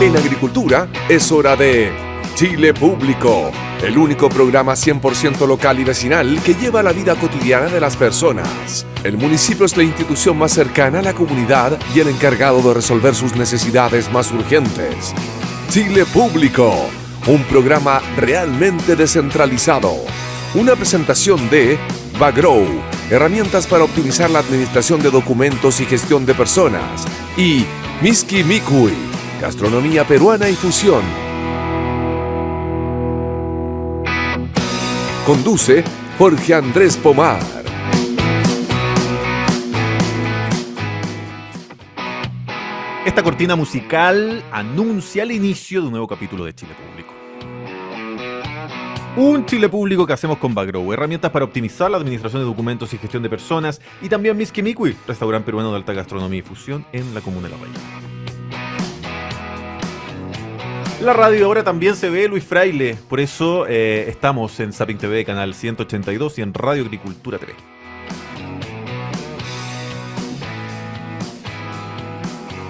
En agricultura es hora de Chile Público, el único programa 100% local y vecinal que lleva la vida cotidiana de las personas. El municipio es la institución más cercana a la comunidad y el encargado de resolver sus necesidades más urgentes. Chile Público, un programa realmente descentralizado. Una presentación de Bagrow, herramientas para optimizar la administración de documentos y gestión de personas. Y Miski Mikui, gastronomía peruana y fusión. Conduce Jorge Andrés Pomar. Esta cortina musical anuncia el inicio de un nuevo capítulo de Chile Público. Un Chile Público que hacemos con Bagrow, herramientas para optimizar la administración de documentos y gestión de personas, y también Miski Mikui, restaurante peruano de alta gastronomía y fusión en la comuna de La Bahía. La radio ahora también se ve, Luis Fraile, por eso estamos en Zapping TV, canal 182 y en Radio Agricultura TV.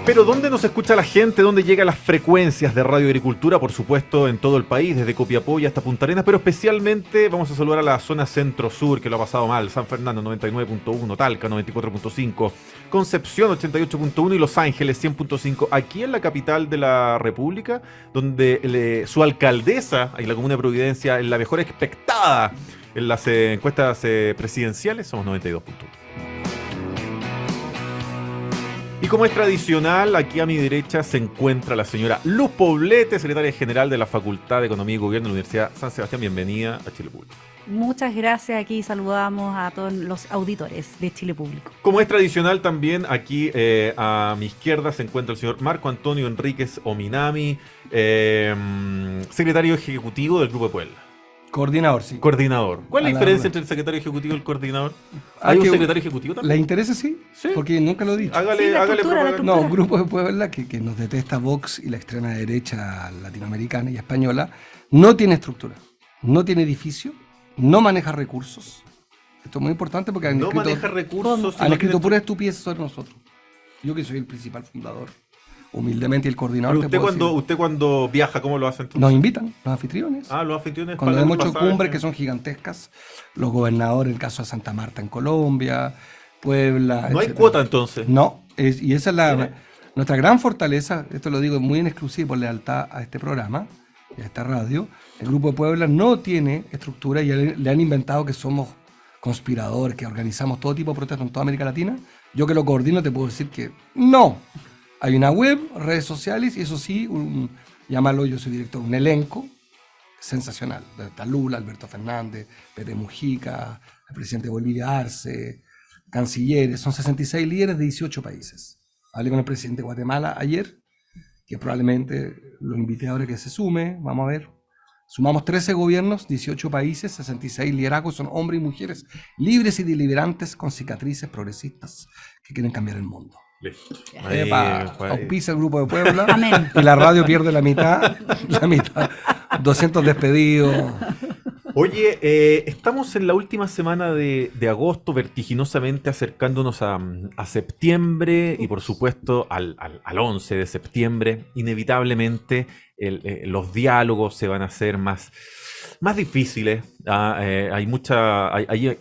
Pero ¿dónde nos escucha la gente? ¿Dónde llegan las frecuencias de Radio Agricultura? Por supuesto, en todo el país, desde Copiapó hasta Punta Arenas, pero especialmente vamos a saludar a la zona centro-sur, que lo ha pasado mal. San Fernando 99.1, Talca 94.5, Concepción 88.1 y Los Ángeles 100.5. Aquí en la capital de la República, donde su alcaldesa, y la comuna de Providencia, es la mejor expectada en las encuestas presidenciales, somos 92.1. Y como es tradicional, aquí a mi derecha se encuentra la señora Luz Poblete, secretaria general de la Facultad de Economía y Gobierno de la Universidad San Sebastián. Bienvenida a Chile Público. Muchas gracias. Aquí saludamos a todos los auditores de Chile Público. Como es tradicional también, aquí a mi izquierda se encuentra el señor Marco Antonio Enríquez Ominami, secretario ejecutivo del Grupo de Puebla. Coordinador, sí. Coordinador. ¿Cuál es la diferencia entre el secretario ejecutivo y el coordinador? ¿Hay un secretario ejecutivo también? ¿Le interesa? Sí, porque nunca lo he dicho. Hágale propaganda. No, un grupo de Puebla que nos detesta Vox y la extrema derecha latinoamericana y española, no tiene estructura, no tiene edificio, no maneja recursos. Esto es muy importante porque han escrito pura estupidez sobre nosotros. Yo que soy el principal fundador, humildemente, y el coordinador. Pero usted cuando viaja, ¿cómo lo hace entonces? Nos invitan, los anfitriones. Los anfitriones. Cuando hemos hecho cumbres que son gigantescas, los gobernadores, el caso de Santa Marta en Colombia, Puebla. ¿No etcétera. hay cuota entonces? No, y esa es nuestra gran fortaleza. Esto lo digo muy en exclusiva por lealtad a este programa y a esta radio. El Grupo de Puebla no tiene estructura y le han inventado que somos conspiradores, que organizamos todo tipo de protestas en toda América Latina. Yo que lo coordino te puedo decir que no. Hay una web, redes sociales y eso sí, yo soy director, un elenco sensacional. Está Lula, Alberto Fernández, Pepe Mujica, el presidente de Bolivia, Arce, cancilleres, son 66 líderes de 18 países. Hablé con el presidente de Guatemala ayer, que probablemente lo invité ahora que se sume, vamos a ver. Sumamos 13 gobiernos, 18 países, 66 liderazgos, son hombres y mujeres libres y deliberantes con cicatrices progresistas que quieren cambiar el mundo. Auspicia el Grupo de Puebla. Amén. Y la radio pierde la mitad, 200 despedidos. Oye, estamos en la última semana de agosto, vertiginosamente acercándonos a septiembre y por supuesto al 11 de septiembre. Inevitablemente los diálogos se van a hacer más difíciles. Hay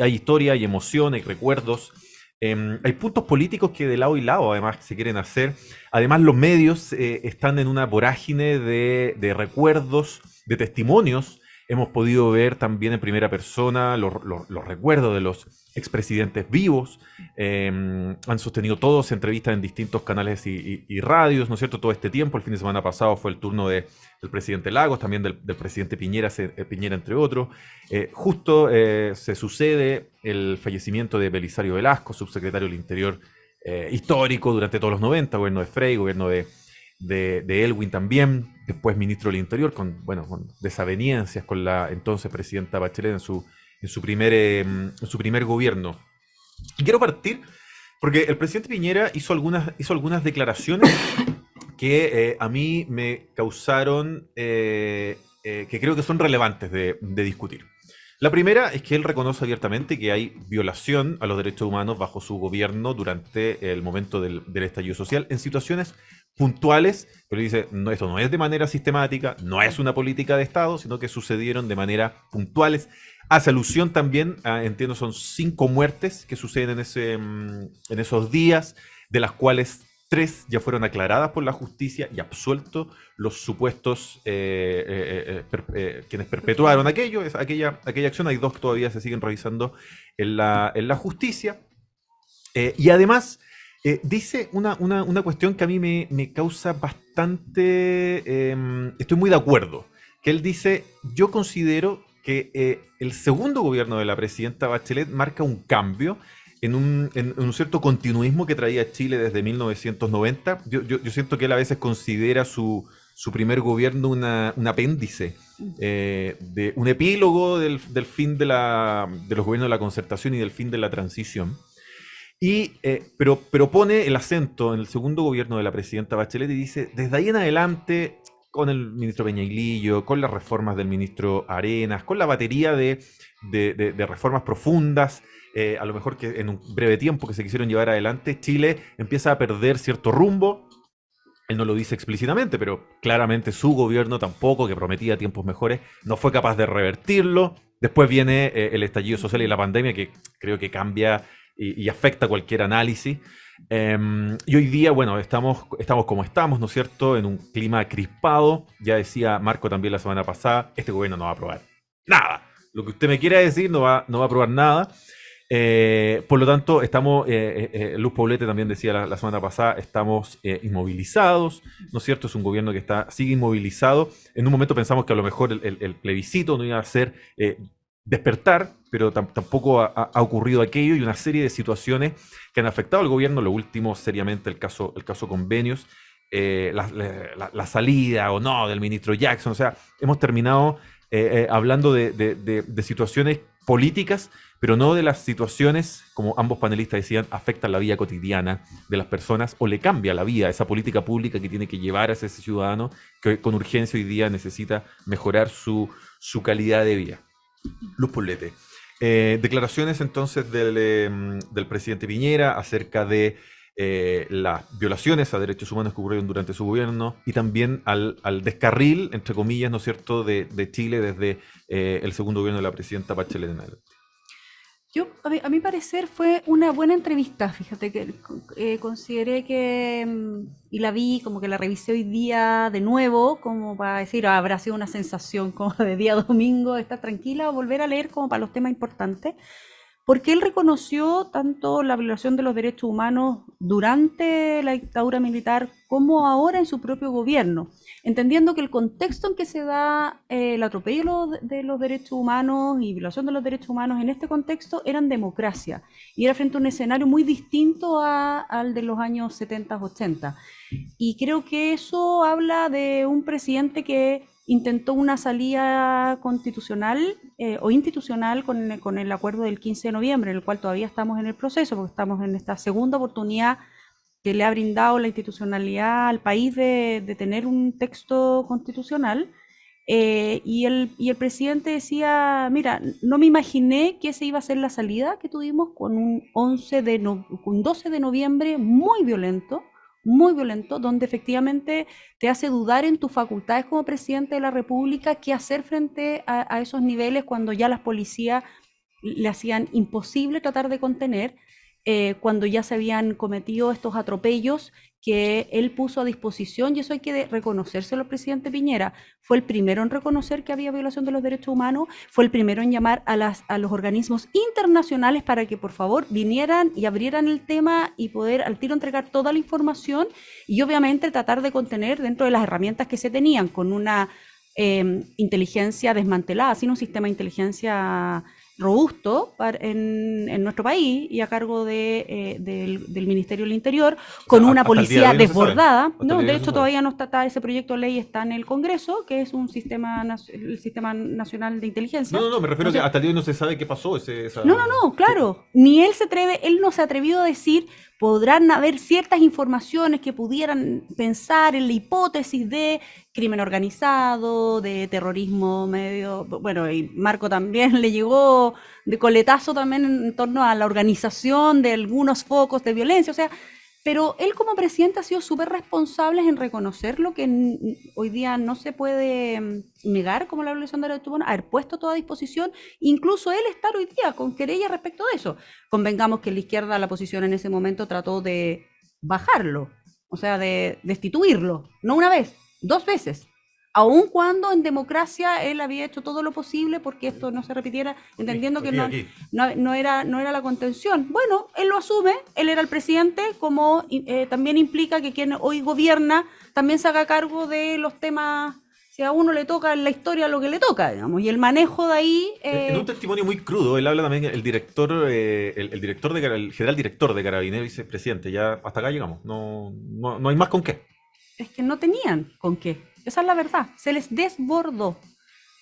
historia, hay emoción, hay recuerdos. Hay puntos políticos que de lado y lado además se quieren hacer. Además los medios están en una vorágine de recuerdos, de testimonios. Hemos podido ver también en primera persona los recuerdos de los expresidentes vivos. Han sostenido todos entrevistas en distintos canales y radios, ¿no es cierto? Todo este tiempo. El fin de semana pasado fue el turno del presidente Lagos, también del presidente Piñera, entre otros. Justo se sucede el fallecimiento de Belisario Velasco, subsecretario del Interior histórico durante todos los 90, gobierno de Frei, gobierno de Elwin también, después ministro del Interior, con desavenencias con la entonces presidenta Bachelet en su primer gobierno. Y quiero partir porque el presidente Piñera hizo algunas declaraciones que a mí me causaron, que creo que son relevantes de discutir. La primera es que él reconoce abiertamente que hay violación a los derechos humanos bajo su gobierno durante el momento del estallido social en situaciones puntuales, pero dice, no, esto no es de manera sistemática, no es una política de Estado, sino que sucedieron de manera puntuales. Hace alusión también, entiendo, son 5 muertes que suceden en esos días, de las cuales 3 ya fueron aclaradas por la justicia y absueltos los supuestos quienes perpetuaron aquella acción. Hay 2 que todavía se siguen revisando en la justicia. Y además dice una cuestión que a mí me causa bastante... estoy muy de acuerdo. Que él dice, yo considero que el segundo gobierno de la presidenta Bachelet marca un cambio en un cierto continuismo que traía Chile desde 1990. Yo siento que él a veces considera su primer gobierno un apéndice, de un epílogo del fin de los gobiernos de la concertación y del fin de la transición. Pero pone el acento en el segundo gobierno de la presidenta Bachelet y dice, desde ahí en adelante, con el ministro Peñailillo, con las reformas del ministro Arenas, con la batería de reformas profundas, a lo mejor que en un breve tiempo que se quisieron llevar adelante, Chile empieza a perder cierto rumbo. Él no lo dice explícitamente, pero claramente su gobierno tampoco, que prometía tiempos mejores, no fue capaz de revertirlo. Después viene el estallido social y la pandemia, que creo que cambia y afecta cualquier análisis. Y hoy día, bueno, estamos como estamos, ¿no es cierto?, en un clima crispado. Ya decía Marco también la semana pasada, este gobierno no va a aprobar nada. Lo que usted me quiera decir no va a aprobar nada. Por lo tanto, estamos, Luz Poblete también decía la semana pasada, estamos inmovilizados, ¿no es cierto? Es un gobierno que sigue inmovilizado. En un momento pensamos que a lo mejor el plebiscito no iba a ser despertar, pero tampoco ha ocurrido aquello, y una serie de situaciones que han afectado al gobierno. Lo último, seriamente, el caso Convenios, la salida o no del ministro Jackson. O sea, hemos terminado hablando de situaciones políticas, pero no de las situaciones, como ambos panelistas decían, afectan la vida cotidiana de las personas o le cambia la vida, esa política pública que tiene que llevar a ese ciudadano que con urgencia hoy día necesita mejorar su calidad de vida. Luz Poblete. Declaraciones entonces del presidente Piñera acerca de las violaciones a derechos humanos que ocurrieron durante su gobierno, y también al descarril, entre comillas, ¿no es cierto?, de Chile desde el segundo gobierno de la presidenta Bachelet en adelante. A mi parecer fue una buena entrevista, fíjate que consideré que, y la vi, como que la revisé hoy día de nuevo, como para decir, habrá sido una sensación como de día domingo, estar tranquila, o volver a leer como para los temas importantes, porque él reconoció tanto la violación de los derechos humanos durante la dictadura militar como ahora en su propio gobierno, entendiendo que el contexto en que se da el atropello de los derechos humanos y violación de los derechos humanos en este contexto eran democracia, y era frente a un escenario muy distinto al de los años 70, 80. Y creo que eso habla de un presidente que intentó una salida constitucional o institucional con el acuerdo del 15 de noviembre, en el cual todavía estamos en el proceso, porque estamos en esta segunda oportunidad que le ha brindado la institucionalidad al país de tener un texto constitucional. Y el presidente decía, mira, no me imaginé que esa iba a ser la salida que tuvimos con un 12 de noviembre muy violento, donde efectivamente te hace dudar en tus facultades como presidente de la República, qué hacer frente a esos niveles cuando ya las policías le hacían imposible tratar de contener, cuando ya se habían cometido estos atropellos que él puso a disposición, y eso hay que reconocérselo al presidente Piñera. Fue el primero en reconocer que había violación de los derechos humanos, fue el primero en llamar a los organismos internacionales para que por favor vinieran y abrieran el tema y poder al tiro entregar toda la información, y obviamente tratar de contener dentro de las herramientas que se tenían, con una inteligencia desmantelada, sin un sistema de inteligencia robusto en nuestro país y a cargo del Ministerio del Interior, con una policía desbordada. No, de hecho todavía no está, ese proyecto de ley está en el Congreso, que es el Sistema Nacional de Inteligencia. No, me refiero a que hasta el día de hoy no se sabe qué pasó. No, claro. Ni él no se atrevió a decir, podrán haber ciertas informaciones que pudieran pensar en la hipótesis de crimen organizado, de terrorismo medio, bueno, y Marco también le llegó de coletazo también en torno a la organización de algunos focos de violencia. O sea, Pero él como presidente ha sido súper responsable en reconocer lo que hoy día no se puede negar como la violación de derechos humanos, haber puesto todo a disposición, incluso él estar hoy día con querella respecto de eso. Convengamos que la izquierda, la oposición en ese momento trató de bajarlo, o sea, de destituirlo, no una vez, 2 veces. Aun cuando en democracia él había hecho todo lo posible porque esto no se repitiera, entendiendo que no era la contención. Bueno, él lo asume, él era el presidente, como también implica que quien hoy gobierna también se haga cargo de los temas, si a uno le toca en la historia lo que le toca, digamos, y el manejo de ahí... En un testimonio muy crudo, él habla también, el director, el general director de Carabineros dice, presidente, ya hasta acá llegamos, no hay más con qué. Es que no tenían con qué. Esa es la verdad. Se les desbordó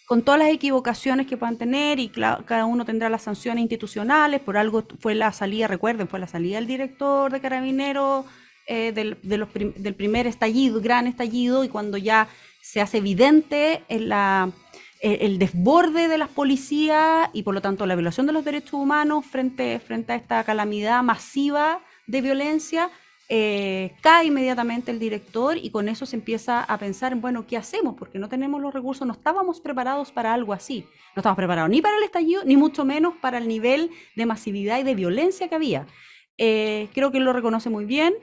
con todas las equivocaciones que puedan tener y cada uno tendrá las sanciones institucionales. Por algo fue la salida, recuerden, fue la salida del director de Carabineros del primer estallido, gran estallido, y cuando ya se hace evidente el desborde de las policías y por lo tanto la violación de los derechos humanos frente a esta calamidad masiva de violencia, cae inmediatamente el director y con eso se empieza a pensar en, bueno, ¿qué hacemos? Porque no tenemos los recursos, no estábamos preparados para algo así. No estábamos preparados ni para el estallido, ni mucho menos para el nivel de masividad y de violencia que había. Creo que él lo reconoce muy bien,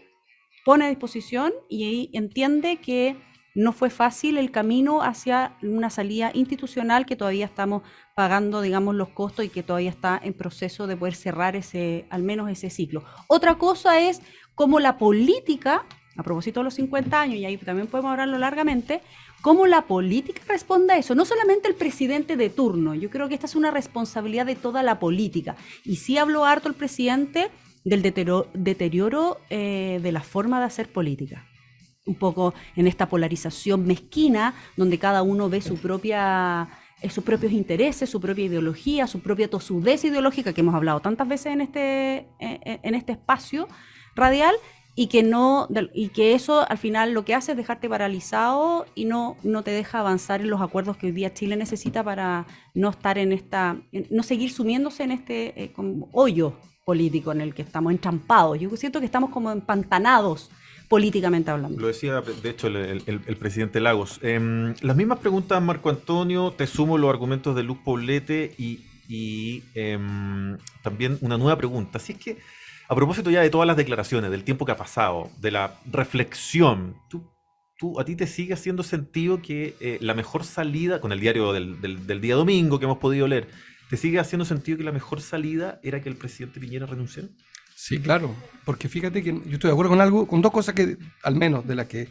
pone a disposición y entiende que no fue fácil el camino hacia una salida institucional que todavía estamos pagando, digamos, los costos y que todavía está en proceso de poder cerrar al menos ese ciclo. Otra cosa es cómo la política, a propósito de los 50 años, y ahí también podemos hablarlo largamente, cómo la política responde a eso, no solamente el presidente de turno. Yo creo que esta es una responsabilidad de toda la política. Y sí habló harto el presidente del deterioro de la forma de hacer política. Un poco en esta polarización mezquina, donde cada uno ve sus propios intereses, su propia ideología, su propia tosudez ideológica, que hemos hablado tantas veces en este espacio radial, y que eso al final lo que hace es dejarte paralizado y no te deja avanzar en los acuerdos que hoy día Chile necesita para no estar no seguir sumiéndose en este como hoyo político en el que estamos entrampados. Yo siento que estamos como empantanados políticamente hablando. Lo decía, de hecho, el presidente Lagos. Las mismas preguntas, Marco Antonio, te sumo los argumentos de Luz Poblete y también una nueva pregunta. Así es que, a propósito ya de todas las declaraciones, del tiempo que ha pasado, de la reflexión, ¿a ti te sigue haciendo sentido que la mejor salida, con el diario del día domingo que hemos podido leer, ¿te sigue haciendo sentido que la mejor salida era que el presidente Piñera renunciara? Sí, claro, porque fíjate que yo estoy de acuerdo con dos cosas que, al menos, de las que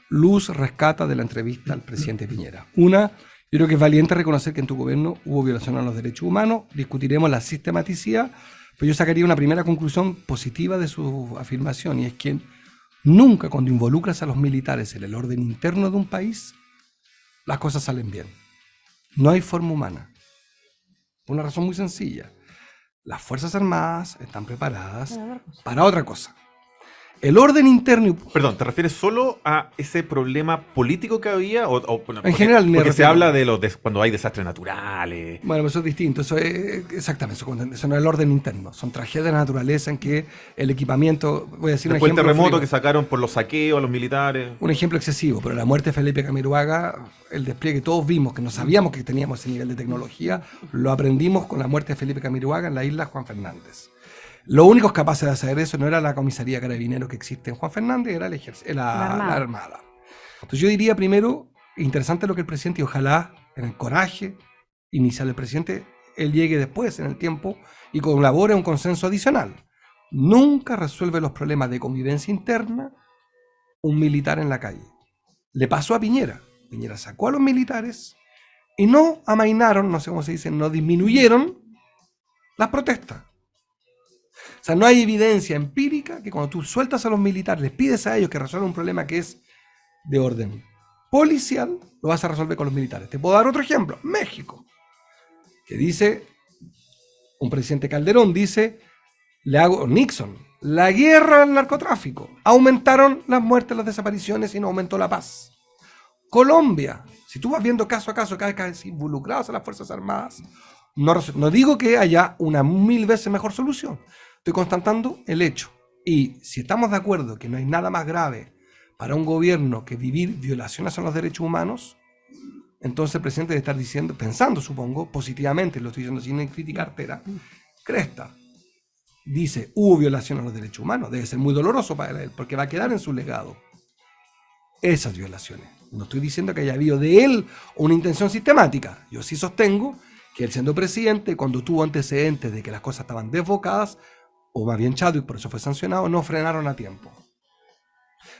Luz rescata de la entrevista al presidente Piñera. Una, yo creo que es valiente reconocer que en tu gobierno hubo violación a los derechos humanos, discutiremos la sistematicidad, pero yo sacaría una primera conclusión positiva de su afirmación, y es que nunca cuando involucras a los militares en el orden interno de un país, las cosas salen bien. No hay forma humana. Por una razón muy sencilla. Las Fuerzas Armadas están preparadas para otra cosa. El orden interno... Perdón, ¿te refieres solo a ese problema político que había? En general, porque se habla de cuando hay desastres naturales. Bueno, eso es distinto. Eso es exactamente eso no es el orden interno. Son tragedias de la naturaleza en que el equipamiento... Voy a decir después un ejemplo. El terremoto que sacaron por los saqueos a los militares. Un ejemplo excesivo, pero la muerte de Felipe Camiroaga, el despliegue que todos vimos, que no sabíamos que teníamos ese nivel de tecnología, lo aprendimos con la muerte de Felipe Camiroaga en la isla Juan Fernández. Los únicos capaces de hacer eso no era la comisaría Carabineros que existe en Juan Fernández, era la Armada. Entonces yo diría primero, interesante lo que el presidente, y ojalá en el coraje inicial del presidente, él llegue después en el tiempo y colabore a un consenso adicional. Nunca resuelve los problemas de convivencia interna un militar en la calle. Le pasó a Piñera. Piñera sacó a los militares y no amainaron, no sé cómo se dice, no disminuyeron las protestas. O sea, no hay evidencia empírica que cuando tú sueltas a los militares, les pides a ellos que resuelvan un problema que es de orden policial, lo vas a resolver con los militares. Te puedo dar otro ejemplo. México, que dice, un presidente Calderón dice, Nixon, la guerra al narcotráfico, aumentaron las muertes, las desapariciones y no aumentó la paz. Colombia, si tú vas viendo caso a caso, cada vez involucrados a las Fuerzas Armadas, no digo que haya una 1000 veces mejor solución. Estoy constatando el hecho. Y si estamos de acuerdo que no hay nada más grave para un gobierno que vivir violaciones a los derechos humanos, entonces el presidente debe estar diciendo, pensando, supongo, positivamente, lo estoy diciendo sin crítica artera, cresta, dice, hubo violación a los derechos humanos, debe ser muy doloroso para él, porque va a quedar en su legado esas violaciones. No estoy diciendo que haya habido de él una intención sistemática. Yo sí sostengo que él, siendo presidente, cuando tuvo antecedentes de que las cosas estaban desbocadas, o más bien Chadwick, por eso fue sancionado, no frenaron a tiempo.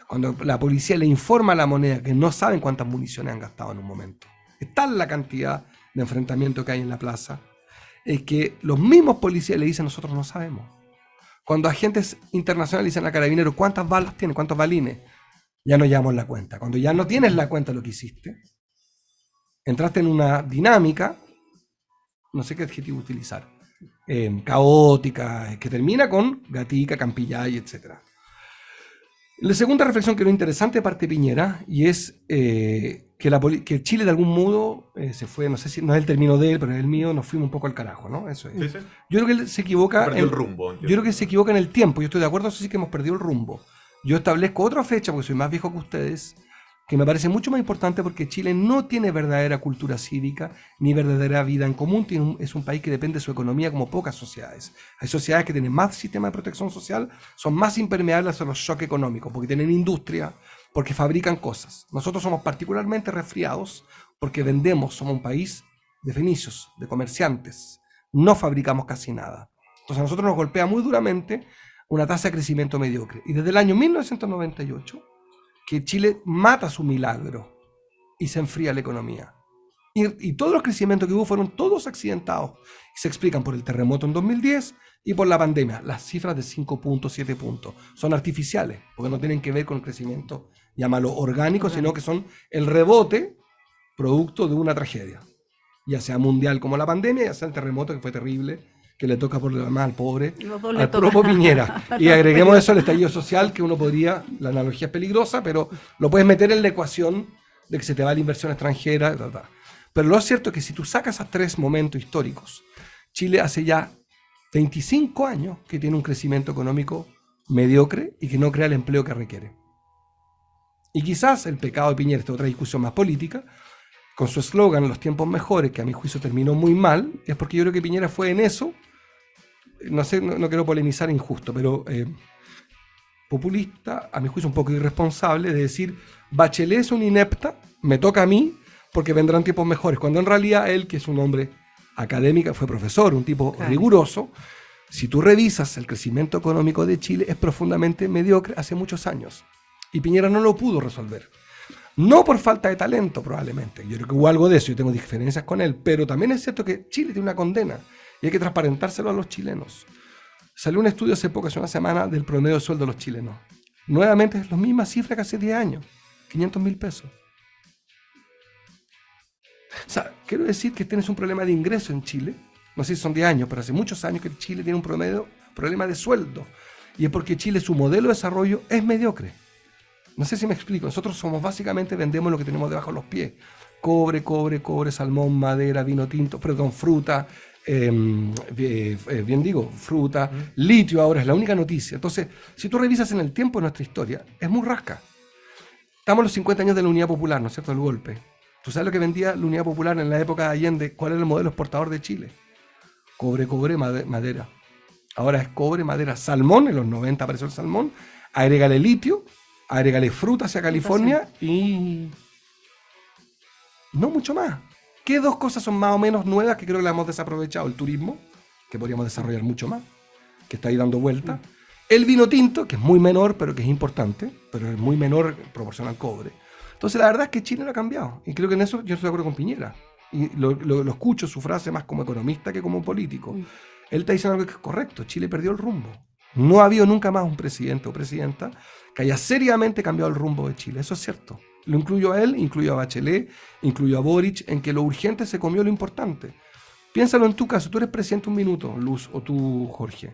Cuando la policía le informa a la moneda que no saben cuántas municiones han gastado en un momento, es tal la cantidad de enfrentamiento que hay en la plaza, es que los mismos policías le dicen, nosotros no sabemos. Cuando agentes internacionales dicen a carabineros, ¿cuántas balas tiene? ¿Cuántos balines? Ya no llevamos la cuenta. Cuando ya no tienes la cuenta de lo que hiciste, entraste en una dinámica, no sé qué adjetivo utilizar, caótica, que termina con Gatica, Campillay, etc. La segunda reflexión que era interesante parte de Piñera, y es que Chile de algún modo se fue, no sé si no es el término de él, pero es el mío, nos fuimos un poco al carajo, ¿no? Eso es. Sí, sí. Yo creo que él se equivoca. Perdió el rumbo. Yo creo que se equivoca en el tiempo. Yo estoy de acuerdo, eso sí que hemos perdido el rumbo. Yo establezco otra fecha, porque soy más viejo que ustedes, que me parece mucho más importante porque Chile no tiene verdadera cultura cívica ni verdadera vida en común. Es un país que depende de su economía como pocas sociedades. Hay sociedades que tienen más sistema de protección social, son más impermeables a los shocks económicos, porque tienen industria, porque fabrican cosas. Nosotros somos particularmente resfriados porque vendemos, somos un país de fenicios, de comerciantes. No fabricamos casi nada. Entonces a nosotros nos golpea muy duramente una tasa de crecimiento mediocre. Y desde el año 1998, que Chile mata su milagro y se enfría la economía. Y todos los crecimientos que hubo fueron todos accidentados. Y se explican por el terremoto en 2010 y por la pandemia. Las cifras de 5 puntos, 7 puntos son artificiales, porque no tienen que ver con el crecimiento, llámalo orgánico, sino que son el rebote producto de una tragedia. Ya sea mundial como la pandemia, ya sea el terremoto que fue terrible, que le toca por lo demás al pobre, al propio Piñera. Y agreguemos eso al estallido social, que uno podría, la analogía es peligrosa, pero lo puedes meter en la ecuación de que se te va la inversión extranjera, Pero lo cierto es que si tú sacas a 3 momentos históricos, Chile hace ya 25 años que tiene un crecimiento económico mediocre y que no crea el empleo que requiere. Y quizás el pecado de Piñera, esta otra discusión más política, con su eslogan, los tiempos mejores, que a mi juicio terminó muy mal, es porque yo creo que Piñera fue en eso, no sé, no quiero polemizar injusto, pero populista, a mi juicio un poco irresponsable, de decir, Bachelet es una inepta, me toca a mí, porque vendrán tiempos mejores, cuando en realidad él, que es un hombre académico, fue profesor, un tipo riguroso, si tú revisas el crecimiento económico de Chile, es profundamente mediocre hace muchos años, y Piñera no lo pudo resolver. No por falta de talento, probablemente. Yo creo que hubo algo de eso, yo tengo diferencias con él, pero también es cierto que Chile tiene una condena y hay que transparentárselo a los chilenos. Salió un estudio hace poco, hace una semana, del promedio de sueldo de los chilenos. Nuevamente es la misma cifra que hace 10 años, 500.000 pesos. O sea, quiero decir que tienes un problema de ingreso en Chile, no sé si son 10 años, pero hace muchos años que Chile tiene un problema de sueldo. Y es porque Chile, su modelo de desarrollo es mediocre. No sé si me explico. Nosotros somos básicamente, vendemos lo que tenemos debajo de los pies. Cobre, salmón, madera, vino tinto, perdón, fruta, fruta, litio ahora es la única noticia. Entonces, si tú revisas en el tiempo de nuestra historia, es muy rasca. Estamos en los 50 años de la Unidad Popular, ¿no es cierto?, el golpe. ¿Tú sabes lo que vendía la Unidad Popular en la época de Allende? ¿Cuál era el modelo exportador de Chile? Cobre, madera. Ahora es cobre, madera, salmón, en los 90 apareció el salmón, agrégale litio, agrégale fruta hacia California y no mucho más. ¿Qué 2 cosas son más o menos nuevas que creo que las hemos desaprovechado? El turismo, que podríamos desarrollar mucho más, que está ahí dando vuelta. El vino tinto, que es muy menor, pero que es importante, pero es muy menor en proporción al cobre. Entonces la verdad es que Chile no ha cambiado. Y creo que en eso yo estoy de acuerdo con Piñera. Y lo escucho su frase más como economista que como político. Él está diciendo algo que es correcto. Chile perdió el rumbo. No ha habido nunca más un presidente o presidenta que haya seriamente cambiado el rumbo de Chile. Eso es cierto. Lo incluyo a él, incluyo a Bachelet, incluyo a Boric, en que lo urgente se comió lo importante. Piénsalo en tu caso. Tú eres presidente un minuto, Luz, o tú, Jorge.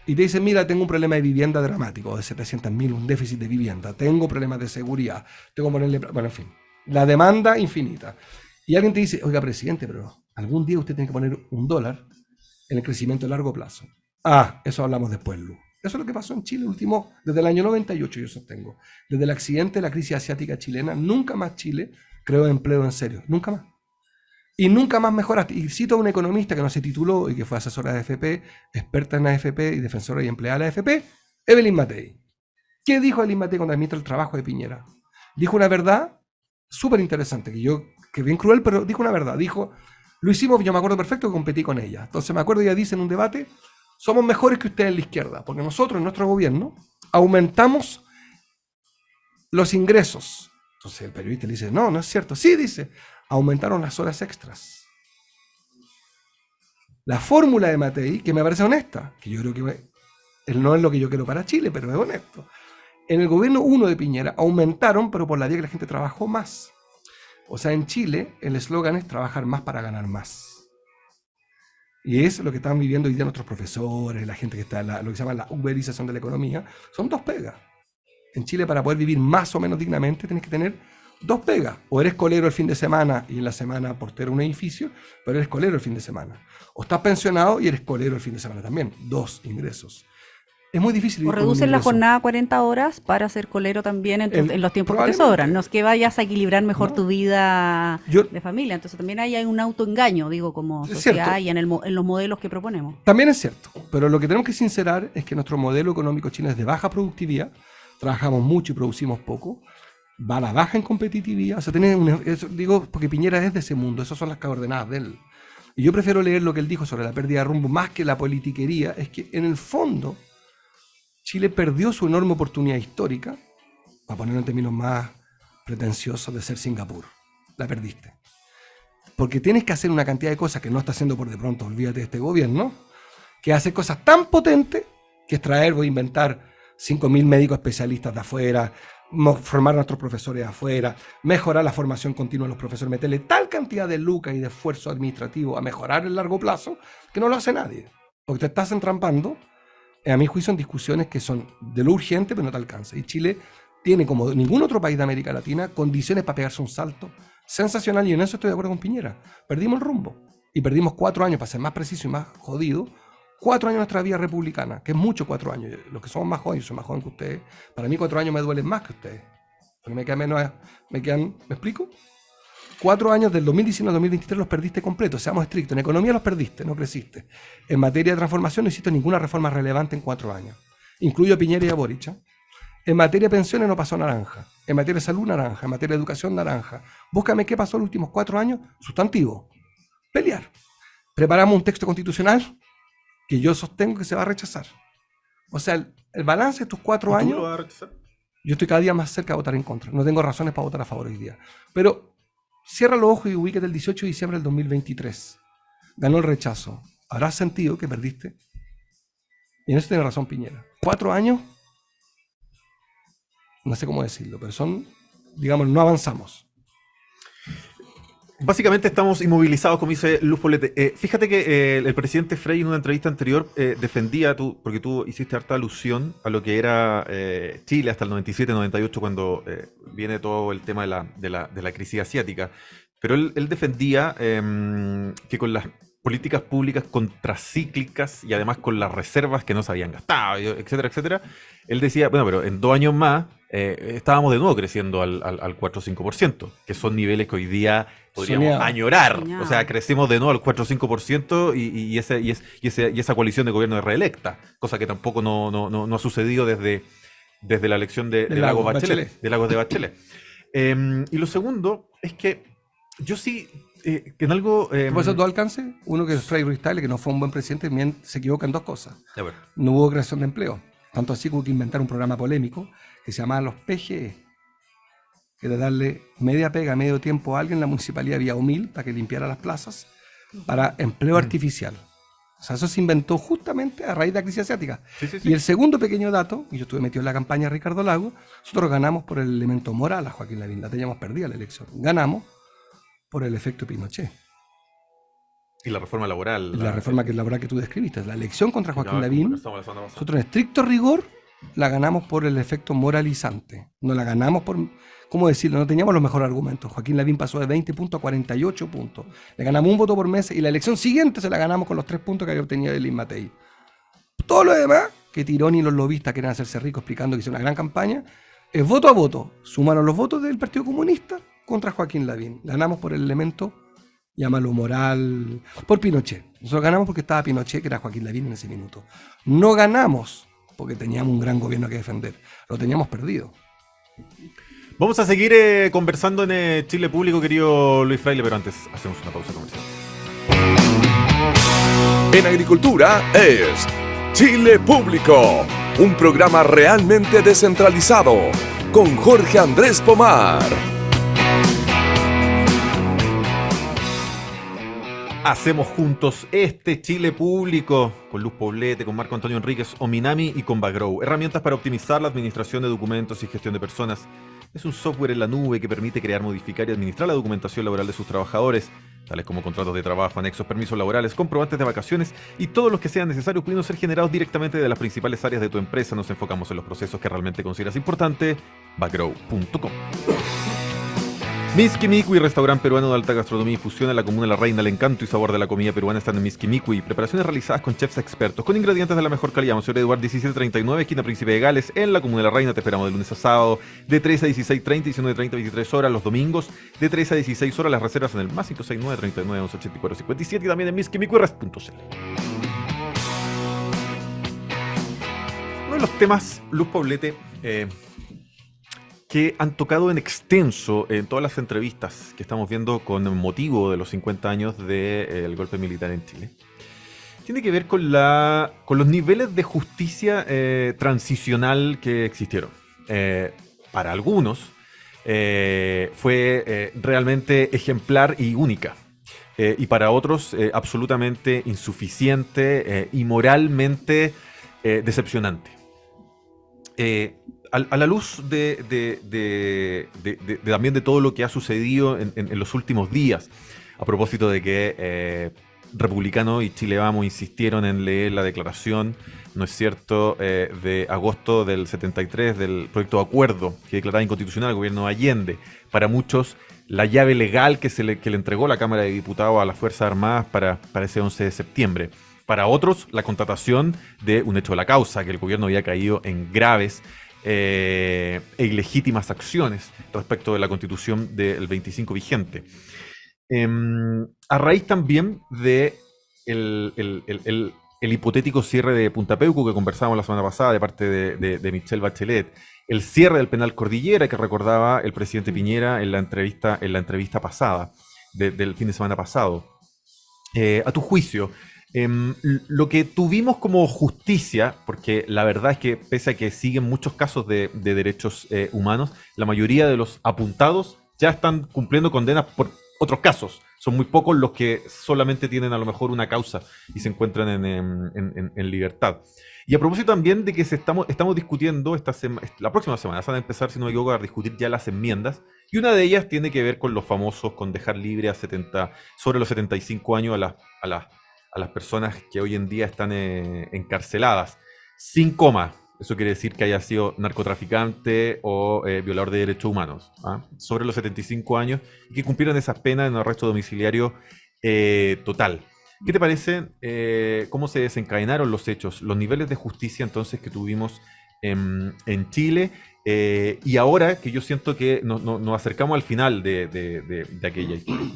Y te dicen, mira, tengo un problema de vivienda dramático, de 700.000, un déficit de vivienda. Tengo problemas de seguridad. Tengo que ponerle... Bueno, en fin. La demanda infinita. Y alguien te dice, oiga, presidente, pero algún día usted tiene que poner $1 en el crecimiento a largo plazo. Ah, eso hablamos después, Luz. Eso es lo que pasó en Chile desde el año 98, yo sostengo. Desde el accidente de la crisis asiática chilena, nunca más Chile creó empleo en serio, nunca más. Y nunca más mejoraste. Y cito a una economista que no se tituló y que fue asesora de AFP, experta en AFP y defensora y empleada de la AFP, Evelyn Matei. ¿Qué dijo Evelyn Matei cuando administra el trabajo de Piñera? Dijo una verdad súper interesante, que bien cruel, pero dijo una verdad. Dijo, lo hicimos, yo me acuerdo perfecto que competí con ella. Entonces me acuerdo, ella dice en un debate, somos mejores que ustedes en la izquierda, porque nosotros en nuestro gobierno aumentamos los ingresos. Entonces el periodista le dice, no, no es cierto. Sí, dice, aumentaron las horas extras. La fórmula de Matei, que me parece honesta, que yo creo que no es lo que yo quiero para Chile, pero es honesto. En el gobierno 1 de Piñera aumentaron, pero por la vía que la gente trabajó más. O sea, en Chile el eslogan es trabajar más para ganar más. Y es lo que están viviendo hoy día nuestros profesores, la gente que está en lo que se llama la uberización de la economía. Son 2 pegas. En Chile, para poder vivir más o menos dignamente, tienes que tener 2 pegas. O eres colero el fin de semana y en la semana portero de un edificio, pero eres colero el fin de semana. O estás pensionado y eres colero el fin de semana también. 2 ingresos. Es muy difícil. O reducen la jornada a 40 horas para ser colero también en los tiempos que te sobran. No es que vayas a equilibrar mejor tu vida de familia. Entonces también hay un autoengaño, digo, como sociedad y en los modelos que proponemos. También es cierto, pero lo que tenemos que sincerar es que nuestro modelo económico chino es de baja productividad, trabajamos mucho y producimos poco, va a la baja en competitividad. O sea, digo, porque Piñera es de ese mundo, esas son las coordenadas de él. Y yo prefiero leer lo que él dijo sobre la pérdida de rumbo más que la politiquería, es que en el fondo Chile perdió su enorme oportunidad histórica, para ponerlo en términos más pretenciosos, de ser Singapur. La perdiste. Porque tienes que hacer una cantidad de cosas que no está haciendo por de pronto, olvídate de este gobierno, que hace cosas tan potentes que es traer, voy a inventar 5.000 médicos especialistas de afuera, formar a nuestros profesores de afuera, mejorar la formación continua de los profesores, meterle tal cantidad de lucas y de esfuerzo administrativo a mejorar el largo plazo que no lo hace nadie. Porque te estás entrampando, a mi juicio, en discusiones que son de lo urgente, pero no te alcanza. Y Chile tiene, como ningún otro país de América Latina, condiciones para pegarse un salto sensacional, y en eso estoy de acuerdo con Piñera. Perdimos el rumbo. Y perdimos 4 años, para ser más preciso y más jodido, 4 años de nuestra vida republicana, que es mucho 4 años. Los que somos más jóvenes, yo soy más joven que ustedes, para mí 4 años me duelen más que ustedes. Porque me quedan menos, ¿me explico? 4 años del 2019 al 2023 los perdiste completos, seamos estrictos. En economía los perdiste, no creciste. En materia de transformación no hiciste ninguna reforma relevante en 4 años. Incluyo a Piñera y a Boric. En materia de pensiones no pasó naranja. En materia de salud, naranja. En materia de educación, naranja. Búscame qué pasó en los últimos 4 años. Sustantivo. Pelear. Preparamos un texto constitucional que yo sostengo que se va a rechazar. O sea, el balance de estos 4 años... ¿Tú lo vas a rechazar? Yo estoy cada día más cerca de votar en contra. No tengo razones para votar a favor hoy día. Pero cierra los ojos y ubícate el 18 de diciembre del 2023. Ganó el rechazo. ¿Habrás sentido que perdiste? Y en eso tiene razón Piñera. 4 años, no sé cómo decirlo, pero son, digamos, no avanzamos. Básicamente estamos inmovilizados, como dice Luz Poblete. Fíjate que el presidente Frey en una entrevista anterior defendía, porque tú hiciste harta alusión a lo que era Chile hasta el 97-98, cuando viene todo el tema de la crisis asiática. Pero él defendía que con las políticas públicas contracíclicas y además con las reservas que no se habían gastado, etcétera, etcétera, él decía, bueno, pero en 2 años más estábamos de nuevo creciendo al 4 o 5%, que son niveles que hoy día podríamos añorar. O sea, crecemos de nuevo al 4 o 5% y esa coalición de gobierno es reelecta, cosa que tampoco no ha sucedido desde la elección de Lagos de Bachelet. Y lo segundo es que yo sí... que en algo... ¿Por esos 2 alcances? Uno que es Frei Ruiz-Tagle, que no fue un buen presidente, también se equivoca en 2 cosas. No hubo creación de empleo. Tanto así como que inventar un programa polémico que se llamaba los PGE, que era darle media pega, medio tiempo a alguien en la municipalidad vía humil para que limpiara las plazas para empleo artificial. O sea, eso se inventó justamente a raíz de la crisis asiática. Sí. Y el segundo pequeño dato, y yo estuve metido en la campaña de Ricardo Lagos, nosotros ganamos por el elemento moral a Joaquín Lavín. La teníamos perdida la elección. Ganamos por el efecto Pinochet. Y la reforma laboral. La reforma laboral que tú describiste. La elección contra Joaquín Lavín, nosotros en estricto rigor la ganamos por el efecto moralizante. No la ganamos por, ¿cómo decirlo? No teníamos los mejores argumentos. Joaquín Lavín pasó de 20 puntos a 48 puntos. Le ganamos 1 voto por mes y la elección siguiente se la ganamos con los 3 puntos que había obtenido Evelyn Matei. Todo lo demás que Tirón y los lobistas quieren hacerse ricos explicando que hizo una gran campaña, es voto a voto. Sumaron los votos del Partido Comunista contra Joaquín Lavín. Ganamos por el elemento, llámalo moral, por Pinochet. Nosotros ganamos porque estaba Pinochet, que era Joaquín Lavín en ese minuto. No ganamos porque teníamos un gran gobierno que defender. Lo teníamos perdido. Vamos a seguir conversando en Chile Público, querido Luis Fraile, pero antes hacemos una pausa comercial. En agricultura es Chile Público, un programa realmente descentralizado con Jorge Andrés Pomar. Hacemos juntos este Chile Público con Luz Poblete, con Marco Antonio Enríquez, Ominami y con Bagrow. Herramientas para optimizar la administración de documentos y gestión de personas. Es un software en la nube que permite crear, modificar y administrar la documentación laboral de sus trabajadores, tales como contratos de trabajo, anexos, permisos laborales, comprobantes de vacaciones y todos los que sean necesarios, pudiendo ser generados directamente de las principales áreas de tu empresa. Nos enfocamos en los procesos que realmente consideras importante. Bagrow.com. Miski Mikui, restaurante peruano de alta gastronomía y fusión en la comuna de La Reina. El encanto y sabor de la comida peruana están en Miski Mikui. Preparaciones realizadas con chefs expertos, con ingredientes de la mejor calidad. Monseñor Eduardo 1739, esquina Príncipe de Gales, en la comuna de La Reina. Te esperamos de lunes a sábado, de 13 a 16:30 y 19:30 a 23 horas. Los domingos, de 13 a 16 horas. Las reservas en el más 569 39 11 84 57 y también en miskimikuirest.cl. Uno de los temas, Luz Poblete, que han tocado en extenso en todas las entrevistas que estamos viendo con motivo de los 50 años del golpe militar en Chile, tiene que ver con los niveles de justicia transicional que existieron. Para algunos fue realmente ejemplar y única. Y para otros absolutamente insuficiente y moralmente decepcionante. A la luz también de todo lo que ha sucedido en los últimos días, a propósito de que Republicano y Chile Vamos insistieron en leer la declaración, ¿no es cierto?, de agosto del 73 del proyecto de acuerdo que declaraba inconstitucional al gobierno de Allende. Para muchos, la llave legal que le entregó la Cámara de Diputados a las Fuerzas Armadas para ese 11 de septiembre. Para otros, la constatación de un hecho de la causa, que el gobierno había caído en graves e ilegítimas acciones respecto de la Constitución del 25 vigente. A raíz también de el hipotético cierre de Punta Peuco que conversábamos la semana pasada de parte de Michelle Bachelet, el cierre del penal Cordillera que recordaba el presidente Piñera en la entrevista pasada, del fin de semana pasado. A tu juicio, lo que tuvimos como justicia, porque la verdad es que pese a que siguen muchos casos de derechos humanos, la mayoría de los apuntados ya están cumpliendo condenas por otros casos. Son muy pocos los que solamente tienen a lo mejor una causa y se encuentran en libertad. Y a propósito también de que estamos discutiendo la próxima semana, se van a empezar, si no me equivoco, a discutir ya las enmiendas, y una de ellas tiene que ver con los famosos, con dejar libre sobre los 75 años a las personas que hoy en día están encarceladas, sin coma. Eso quiere decir que haya sido narcotraficante o violador de derechos humanos, sobre los 75 años, y que cumplieron esas penas en arresto domiciliario total. ¿Qué te parece cómo se desencadenaron los hechos, los niveles de justicia entonces que tuvimos en Chile? Y ahora que yo siento que nos acercamos al final de aquella historia.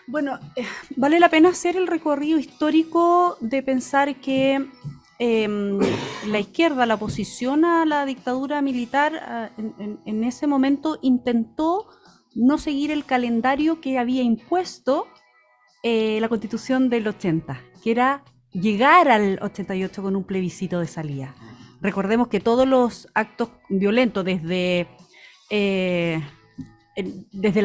Bueno, vale la pena hacer el recorrido histórico de pensar que la izquierda, la oposición a la dictadura militar, en ese momento intentó no seguir el calendario que había impuesto la Constitución del 80, que era llegar al 88 con un plebiscito de salida. Recordemos que todos los actos violentos, desde el